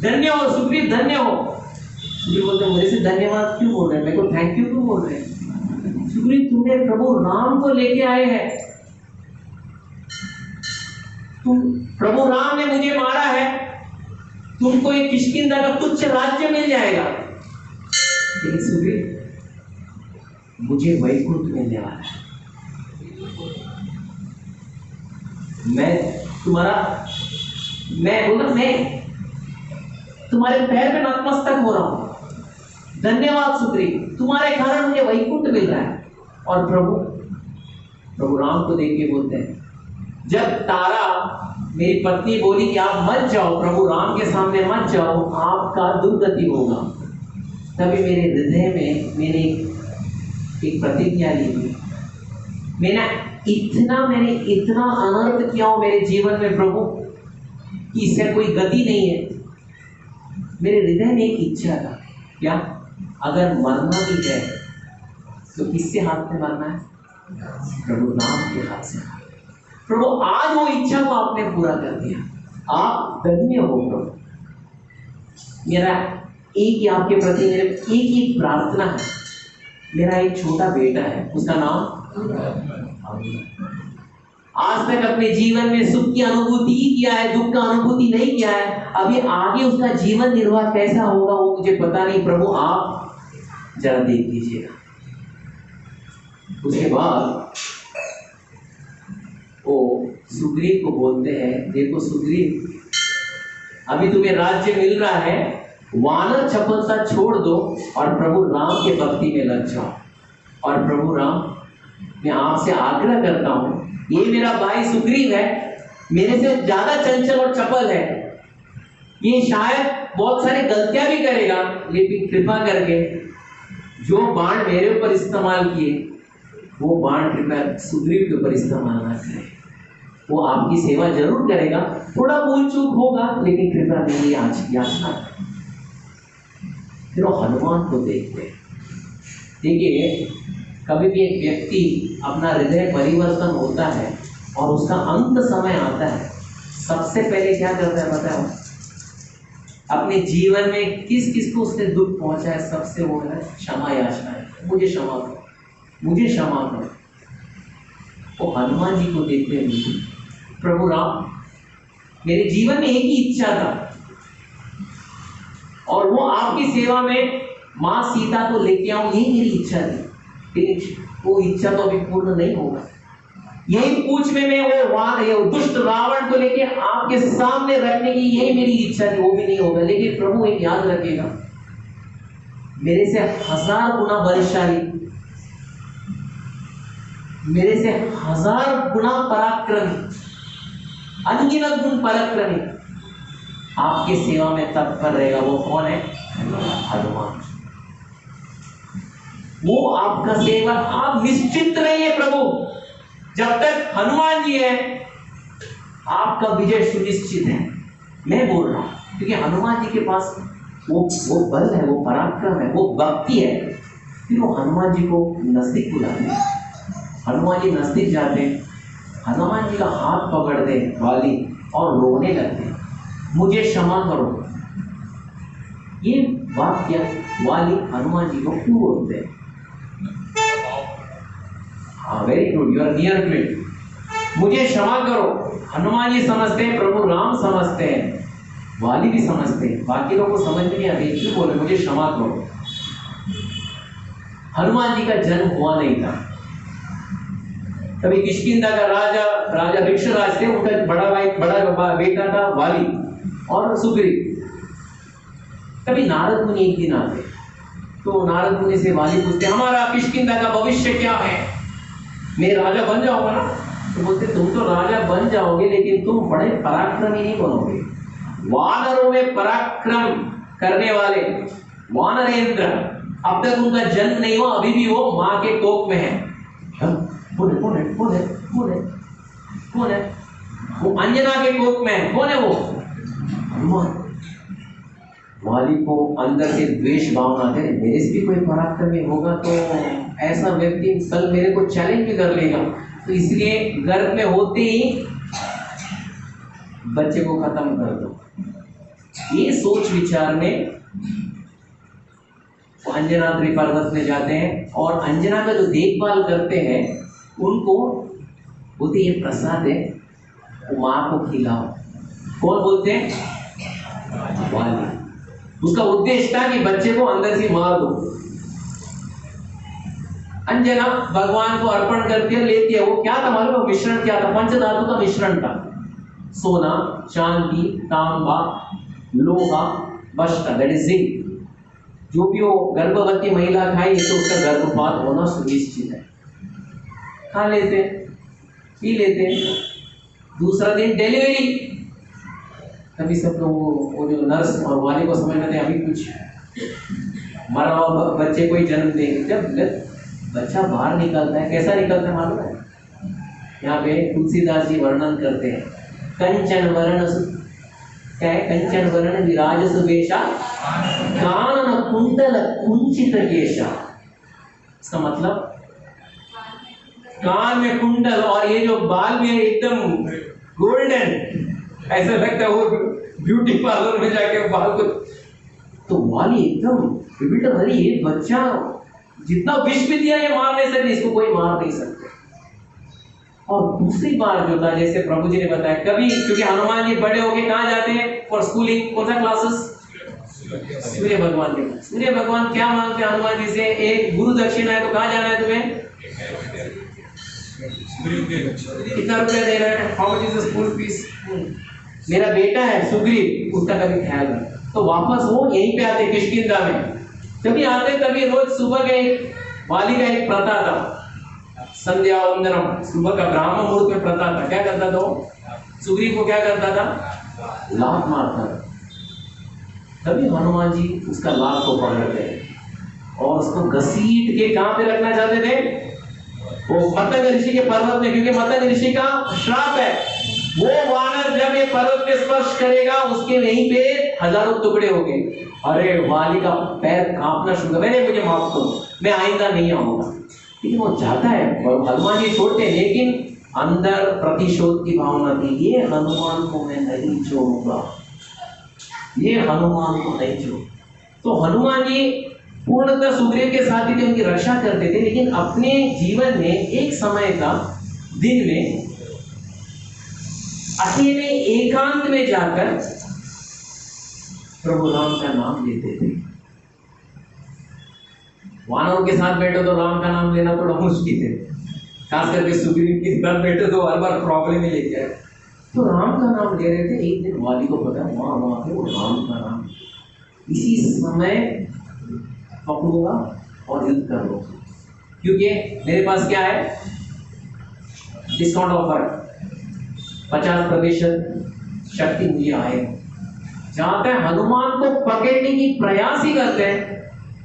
धन्य हो सुग्रीव, धन्य हो। सुग्रीव बोलते मुझे से धन्यवाद क्यों बोल रहे हैं, मेरे को थैंक यू क्यों बोल रहे हैं? सुग्रीव तुमने प्रभु राम को लेके आए हैं, तुम प्रभु राम ने मुझे मारा है, तुमको एक किष्किंधा का तुच्छ राज्य मिल जाएगा। लेकिन सुग्रीव मुझे वैकुंठ मिलने वाला है, मैं तुम्हारे पैर पे नतमस्तक हो रहा हूं। धन्यवाद सुग्रीव, तुम्हारे कारण मुझे वैकुंठ मिल रहा है। और प्रभु राम को देख के बोलते हैं, जब तारा मेरी पत्नी बोली कि आप मत जाओ, प्रभु राम के सामने मत जाओ, आपका दुर्गति होगा, तभी मेरे हृदय में मैंने एक प्रतिज्ञा ली थी। मैंने इतना अनर्थ किया हो मेरे जीवन में प्रभु कि इससे कोई गति नहीं है। मेरे हृदय में एक इच्छा था, क्या? अगर मरना भी है तो किससे हाथ में मरना है? प्रभु राम के हाथ से। प्रभु आज वो इच्छा को आपने पूरा कर दिया, आप धन्य हो प्रभु। मेरा एक ही आपके प्रति मेरे एक प्रार्थना है। मेरा एक छोटा बेटा है, उसका नाम आज तक अपने जीवन में सुख की अनुभूति ही किया है, दुख का अनुभूति नहीं किया है। अभी आगे उसका जीवन निर्वाह कैसा होगा वो मुझे पता नहीं। प्रभु आप जरा देख लीजिएगा। उसके बाद वो सुग्रीव को बोलते हैं, देखो सुग्रीव, अभी तुम्हें राज्य मिल रहा है, वानर चपलता छोड़ दो और प्रभु राम के भक्ति में लग जाओ। और प्रभु राम, मैं आपसे आग्रह करता हूं, ये मेरा भाई सुग्रीव है, मेरे से ज्यादा चंचल और चपल है, ये शायद बहुत सारी गलतियां भी करेगा, लेकिन कृपा करके जो बाण मेरे ऊपर इस्तेमाल किए वो बाण कृपया सुग्रीव के ऊपर इस्तेमाल ना करें। वो आपकी सेवा जरूर करेगा, थोड़ा भूल चूक होगा, लेकिन कृपया मेरी याचना करें। फिर वो हनुमान को देखते हैं। देखिए, कभी भी एक व्यक्ति अपना हृदय परिवर्तन होता है और उसका अंत समय आता है, सबसे पहले क्या करता है बताओ? अपने जीवन में किस किस को उसने दुख पहुंचा है, सबसे वो है क्षमा याचना है, मुझे क्षमा करो, मुझे क्षमा करो। वो हनुमान जी को देखते हैं, प्रभु राम, मेरे जीवन में एक ही इच्छा था और वो आपकी सेवा में माँ सीता को लेके आऊं, यही मेरी इच्छा थी, लेकिन वो इच्छा तो अभी पूर्ण नहीं होगा। यही पूछ में मैं वो दुष्ट रावण को लेके आपके सामने रखने की यही मेरी इच्छा थी, वो भी नहीं होगा। लेकिन प्रभु एक याद रखेगा, मेरे से 1000 गुना बलशाली, मेरे से 1000 गुना पराक्रमी, अनगिनत गुण पराक्रमी आपके सेवा में तत्पर रहेगा। वो कौन है? हनुमान। वो आपका सेवा, आप निश्चित रहिए प्रभु, जब तक हनुमान जी है आपका विजय सुनिश्चित है। मैं बोल रहा हूं क्योंकि हनुमान जी के पास वो बल है, वो पराक्रम है, वो भक्ति है। फिर वो हनुमान जी को नजदीक बुलाते हैं। हनुमान जी नजदीक जाते हैं, हनुमान जी का हाथ पकड़ते हैं वाली और रोने लगते हैं, मुझे क्षमा करो। ये वाक्य वाली हनुमान जी को क्यों बोलते हैं? हाँ, very good, you are near to it. मुझे क्षमा करो। हनुमान जी समझते हैं, प्रभु राम समझते हैं, वाली भी समझते हैं, बाकी लोगों को समझ में नहीं आती क्यों बोले मुझे क्षमा करो। हनुमान जी का जन्म हुआ नहीं था। कभी किष्किंधा का राजा वृक्षराज थे, उनका बड़ा बेटा था वाली और सुग्रीव। कभी नारद मुनि एक दिन आते, तो नारद मुनि से वाली पूछते, हमारा किष्किंधा का भविष्य क्या है? मैं राजा बन जाऊंगा ना? तो बोलते, तुम तो राजा बन जाओगे, लेकिन तुम बड़े पराक्रमी नहीं बनोगे। वानरों में पराक्रम करने वाले वानरेंद्र, अब तक उनका जन्म नहीं हुआ, अभी भी वो माँ के कोख में है। कौन है? वो अंजना के कोख में है। कौन है वो? हनुमान। वाली को अंदर से द्वेष भावना है, मेरे से भी कोई पराक्रमी होगा तो ऐसा व्यक्ति कल मेरे को चैलेंज भी कर लेगा, तो इसलिए गर्भ में होते ही बच्चे को खत्म कर दो। ये सोच विचार में वो अंजनाद्रि पर्वत में जाते हैं और अंजना का जो देखभाल करते हैं उनको बोलते, ये प्रसाद है, वो माँ को खिलाओ। कौन बोलते हैं? वाली। उसका उद्देश्य था कि बच्चे को अंदर से मार दो। अंजना भगवान को अर्पण करती है, लेती है। वो क्या था मालूम है? मिश्रण क्या था? पंचधातु का मिश्रण था। सोना, चांदी, तांबा, लोहा, वस्त्र, दैट इज जिंक। जो भी वो गर्भवती महिला खाई तो उसका गर्भपात होना सुनिश्चित है। खा लेते, पी लेते। दूसरा दिन डिलीवरी। तभी सब लोग वो जो नर्स और वाली को समझ लेते अभी कुछ मरा हुआ बच्चे को ही जन्म देंगे। जब बच्चा बाहर निकलता है, कैसा निकलता है मालूम है? यहाँ पे तुलसीदास जी वर्णन करते हैं, कंचन वर्ण, क्या है? कंचन वर्ण विराज सुवेशा, कानन कुंडल कुंचित केशा। इसका मतलब कान में कुंडल और ये जो बाल भी है एकदम गोल्डन, ऐसा लगता है वो ब्यूटी पार्लर में जाके बाल को। तो वाली एकदम अरे ये बच्चा जितना विष भी दिया ये मार नहीं सकते, इसको कोई मार नहीं सकते। और दूसरी बार जो था, जैसे प्रभु जी ने बताया, कभी क्योंकि हनुमान जी बड़े होके कहाँ जाते हैं फॉर स्कूलिंग? कौन सा क्लासेस? सूर्य भगवान के। सूर्य भगवान क्या मांगते हैं हनुमान जी से? एक गुरु दक्षिणा है, तो कहाँ जाना है तुम्हें? कितना रुपया दे रहे हैं? How much is the school fees? मेरा बेटा है सुग्रीव, उसका कभी ख्याल रख। तो वापस वो यहीं पे आते किष्किंधा में। जब आते तभी रोज सुबह के वाली का एक प्रथा था, संध्या वंदनम, सुबह का ब्राह्मण मुहूर्त में प्रथा था। क्या करता था? सुग्रीव को क्या करता था? लात मारता था। तभी हनुमान जी उसका लात को पकड़ते और उसको घसीट के कहां पे रखना चाहते थे? वो मतंग ऋषि के पर्वत में, क्योंकि मतंग ऋषि का श्राप है, वो वानर जब ये पर्वत पे स्पर्श करेगा उसके वहीं पे हजारों टुकड़े हो गए। अरे वाली का पैर कांपना शुरू कर, मैंने मुझे माफ करो, मैं आइंदा नहीं आऊंगा। लेकिन वो जाता है, हनुमान जी छोड़ते हैं, लेकिन अंदर प्रतिशोध की भावना थी, ये हनुमान को मैं नहीं छोड़ूंगा, ये हनुमान को नहीं छोड़। तो हनुमान जी पूर्णतः सुग्रीव के साथ ही थे, उनकी रक्षा करते थे, लेकिन अपने जीवन में एक समय था, दिन में अकेले एकांत में जाकर प्रभु राम का नाम लेते थे। वानरों के साथ बैठो तो राम का नाम लेना थोड़ा मुश्किल है, खास करके सुग्रीव के साथ बैठे तो हर बार प्रॉब्लम ही लेके आए। तो राम का नाम ले रहे थे। एक दिन वाली को पता है वहां पे वो राम का नाम, इसी समय पकड़ूंगा और युद्ध कर लो, क्योंकि मेरे पास क्या है, डिस्काउंट ऑफर 50% शक्ति मुझे आए। जहां तक हनुमान को पकड़ने की प्रयास ही करते हैं,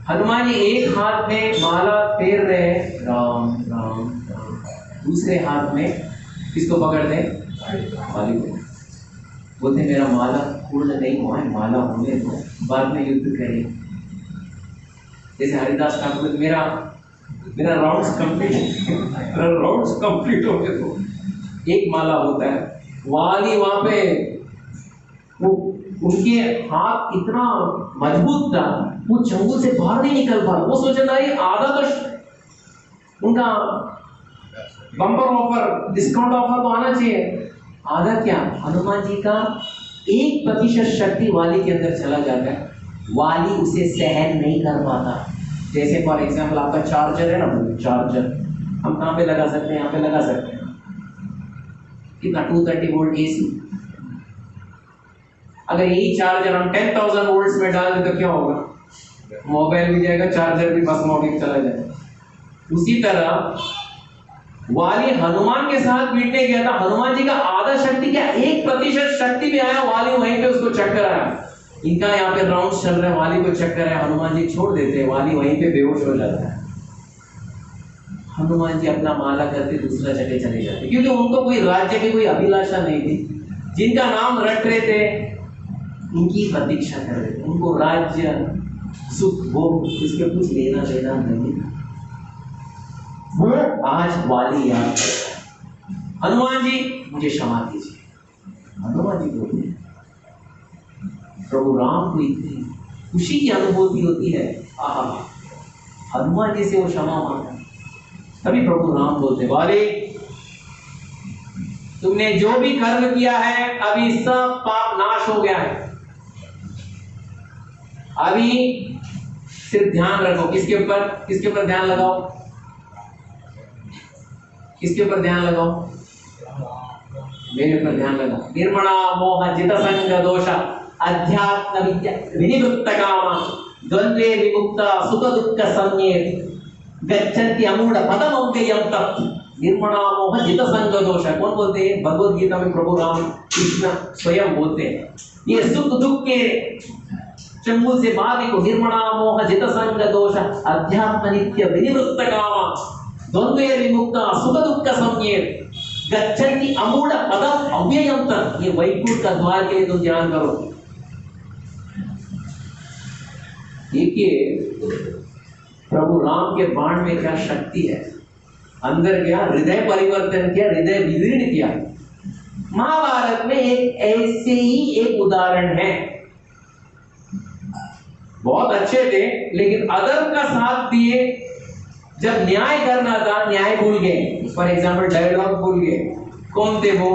हनुमान जी एक हाथ में माला फेर रहे हैं, राम राम राम, दूसरे हाथ में किसको पकड़ते हैं, वाली को। बोलते मेरा माला पूर्ण नहीं हुआ है, माला होने दो, बाद में युद्ध करें। जैसे हरिदास ठाकुर, मेरा राउंड्स कंप्लीट हो गए तो एक माला होता है। वाली वहां पे वो उनके हाथ इतना मजबूत था, वो चंगुल से बाहर नहीं निकल पा रहा। वो सोचा था ये आधा तो उनका बम्पर ऑफर, डिस्काउंट ऑफर तो आना चाहिए, आधा क्या, हनुमान जी का 1% शक्ति वाली के अंदर चला जाता है, वाली उसे सहन नहीं कर पाता। जैसे फॉर एग्जाम्पल आपका चार्जर है ना, चार्जर हम कहाँ पे लगा सकते हैं, यहाँ पे लगा सकते हैं, कितना 230 वोल्ट AC। अगर यही चार्जर हम 10,000 वोल्ट्स में डाल दें तो क्या होगा, मोबाइल भी जाएगा, चार्जर भी बस मॉडिक चला जाएगा। उसी तरह वाली हनुमान के साथ बीतने गया था, हनुमान जी का आधा शक्ति क्या 1% शक्ति भी आया, वाली वहीं पे उसको चक्कर आया। इनका यहाँ पे राउंड चल रहा है, वाली को चक्कर है, हनुमान जी छोड़ देते हैं, वाली वहीं पे बेहोश हो जाता है। हनुमान जी अपना माला करते दूसरा जगह चले जाते, क्योंकि उनको कोई राज्य की कोई अभिलाषा नहीं थी। जिनका नाम रट रहे थे उनकी प्रतीक्षा कर रहे थे, उनको राज्य सुख भोग इसके कुछ लेना देना नहीं था। वो आज वाली याद करता है, हनुमान जी मुझे क्षमा कीजिए। हनुमान जी बोलते प्रभु राम को इतनी खुशी की अनुभूति होती है, आहा, हनुमान जी से वो क्षमा मांगता। तभी प्रभु राम बोलते वाली तुमने जो भी कर्म किया है अभी सब पाप नाश हो गया है, अभी सिर्फ ध्यान रखो। किसके ऊपर ध्यान लगाओ, किसके ऊपर ध्यान लगाओ, मेरे ऊपर ध्यान लगाओ। निर्मणा मोह जित संग दोष अध्यात्म विद्या विनिवृत्त काम द्वंद्वे विमुक्ता सुख दुख संज्ञे गच्छन्ति अमूढ़ पदम अव्ययम तत्। निर्मणा मोह जित संग दोष कौन बोलते हैं, भगवद गीता में प्रभु राम कृष्ण स्वयं बोलते हैं। ये सुख दुख के चंगुल से बाधी को निर्मणा मोह जित संग दोष अध्यात्म नित्य विनिवृत्त काम द्वंद्वे विमुक्ता सुख दुख संज्ञे गच्छन्ति अमूढ़ पदम अव्ययम तत्। ये वैकुंठ का द्वार के लिए तुम ध्यान करो। देखिए प्रभु राम के बाण में क्या शक्ति है, अंदर गया, हृदय परिवर्तन किया, हृदय विदीर्ण किया। महाभारत में एक ऐसे ही एक उदाहरण है, बहुत अच्छे थे लेकिन अधर्म का साथ दिए, जब न्याय करना था न्याय भूल गए। फॉर एग्जाम्पल डायलॉग भूल गए। कौन थे वो,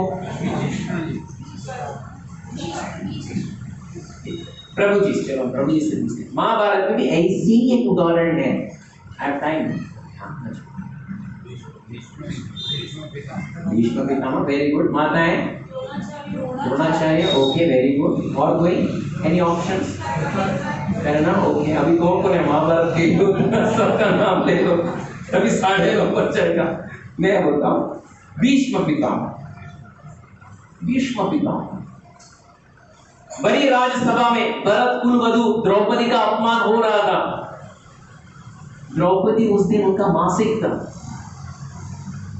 प्रभु जी। चलो प्रभु जी से पूछते हैं, महाभारत में भी ऐसी ही एक उदाहरण है। Time Bhishma Pitamah, very good. माताएं द्रोणाचार्य, ओके वेरी गुड। और कोई एनी ऑप्शंस करना, ओके। अभी कौन है महाभारत के सबका नाम ले लो, अभी 9:30 पर चलेगा। मैं बोलता हूँ भीष्म पितामह। भीष्म पितामह बड़ी राजसभा में भरत कुलवधु द्रौपदी का अपमान हो रहा था। द्रौपदी उस दिन उनका मासिक था,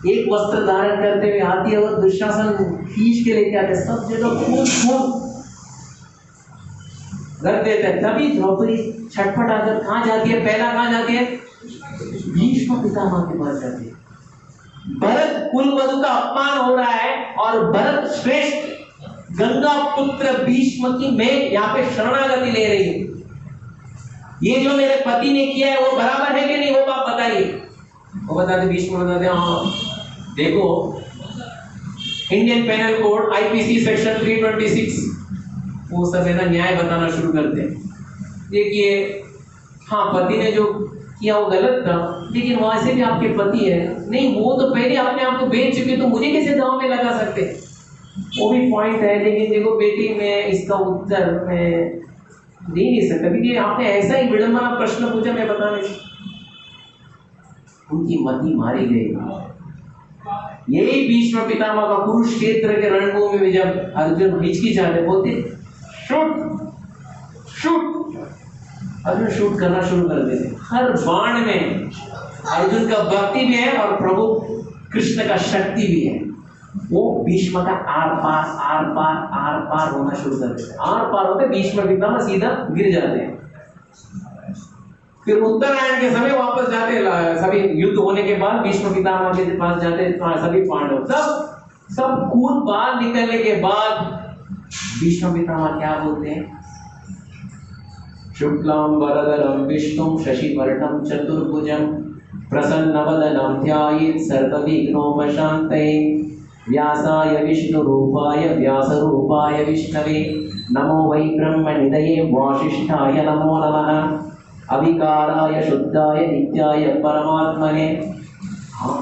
एक वस्त्र धारण करते हुए आती है और दुशासन खींच के लेके आते, सब जगह खून खून कर देते हैं। तभी द्रौपदी छटपट आकर कहाँ जाती है, पहला कहाँ जाती है, भीष्म पितामह के पास जाती है। भरत कुलवधु का अपमान हो रहा है और भरत श्रेष्ठ गंगा पुत्र भीष्म की मैं यहाँ पे शरणागति ले रही हूं। ये जो मेरे पति ने किया है वो बराबर है कि नहीं, वो आप बताइए। वो बताते, भीष्म बताते, हाँ देखो Indian penal code IPC section 326 वो सब है ना, न्याय बताना शुरू करते हैं। देखिए हाँ पति ने जो किया वो गलत था, लेकिन वैसे भी आपके पति है, नहीं वो तो पहले अपने आप को बेच चुके, तो मुझे कैसे दांव में लगा सकते, वो भी पॉइंट है। लेकिन देखो बेटी, मैं इसका उत्तर मैं दे नहीं सकता, क्योंकि आपने ऐसा ही विडंबना प्रश्न पूछा, मैं बता नहीं सकता। उनकी मति मारी गई। यही भीष्म पितामह का कुरुक्षेत्र के रणभूमि में जब अर्जुन हिचकिचाते, बोलते शूट शूट, अर्जुन शूट करना शुरू कर देते। हर बाण में अर्जुन का भक्ति भी है और प्रभु कृष्ण का शक्ति भी है। वो भीष्म का आर पार होना शुरू कर देते। आर पार होते भीष्म पितामह सीधा गिर जाते हैं। फिर उत्तरायण के समय वापस जाते, सभी युद्ध होने के बाद भीष्म पितामह के पास जाते सभी पांडव, सब खून बाहर निकलने के बाद भीष्म पितामह क्या बोलते हैं, शुक्लां वरदरं विष्णुं शशिवर्णं चतुर्भुजं प्रसन्नवदनं ध्यायेत् सर्वविघ्नोपशान्तये व्यासाय विष्णुरूपाय व्यासरूपाय विष्णवे नमो वै ब्रह्मनिधये वासिष्ठाय नमो नमः अविकाराय शुद्धाय नित्याय परमात्मने। हाँ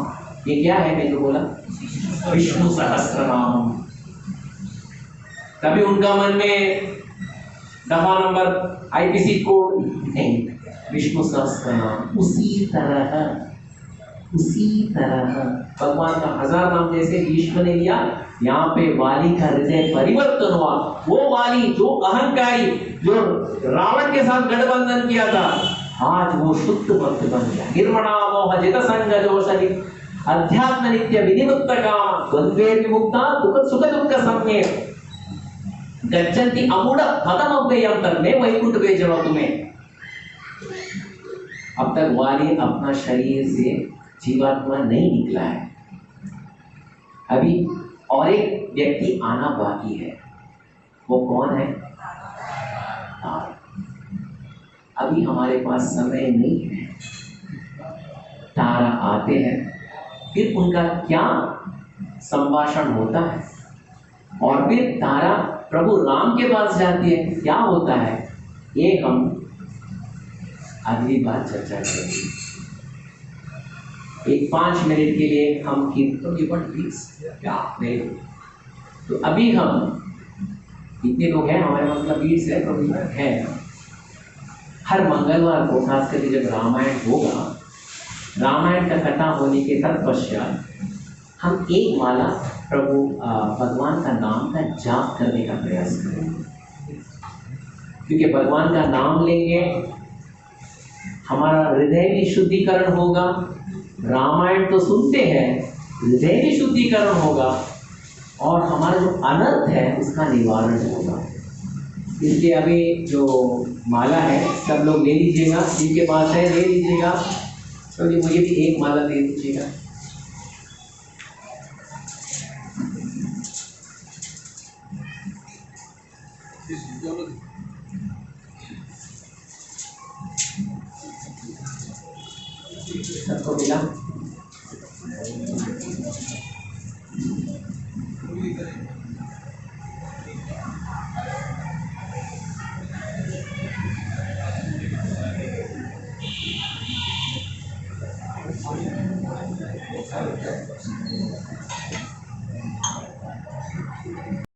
ये क्या है, मैं तो बोला विष्णु सहस्रनाम। तभी उनका मन में दफा नंबर आईपीसी कोड नहीं, विष्णु सहस्रनाम। उसी तरह भगवान का 1000 नाम जैसे भीष्म ने लिया, यहाँ पे वाली का हृदय परिवर्तन हुआ। वो वाली जो अहंकारी, जो रावण के साथ गठबंधन किया था, आज वो शुद्ध भक्त बन गया। निर्मणा मोह जित संग जोषधि अध्यात्म नित्य विनिमुक्त काम द्वंद्वे विमुक्ता सुख दुख सम्ये गच्छन्ति अमूढ़ पदम अव्ययम तन्मे वैकुंठ भेजवा तुम्हें। अब तक वाली अपना शरीर से जीवात्मा नहीं निकला है, अभी और एक व्यक्ति आना बाकी है। वो कौन है, तारा। अभी हमारे पास समय नहीं है, तारा आते हैं, फिर उनका क्या संभाषण होता है और फिर तारा प्रभु राम के पास जाती है, क्या होता है, ये हम अगली बार चर्चा करेंगे। एक 5 मिनट के लिए हम क्या नहीं, तो अभी हम इतने लोग हैं, हमारे मतलब 20 है, प्रभु है। हर मंगलवार को खास करके जब रामायण होगा, रामायण का कथा होने के तत्पश्चात हम एक माला प्रभु भगवान का नाम का जाप करने का प्रयास करेंगे, क्योंकि भगवान का नाम लेंगे, हमारा हृदय भी शुद्धिकरण होगा। रामायण तो सुनते हैं, हृदय भी शुद्धिकरण होगा और हमारा जो अनर्थ है उसका निवारण होगा। इसलिए अभी जो माला है सब लोग ले लीजिएगा, जिनके पास है ले लीजिएगा, तो मुझे भी एक माला दे दीजिएगा। सबको मिला?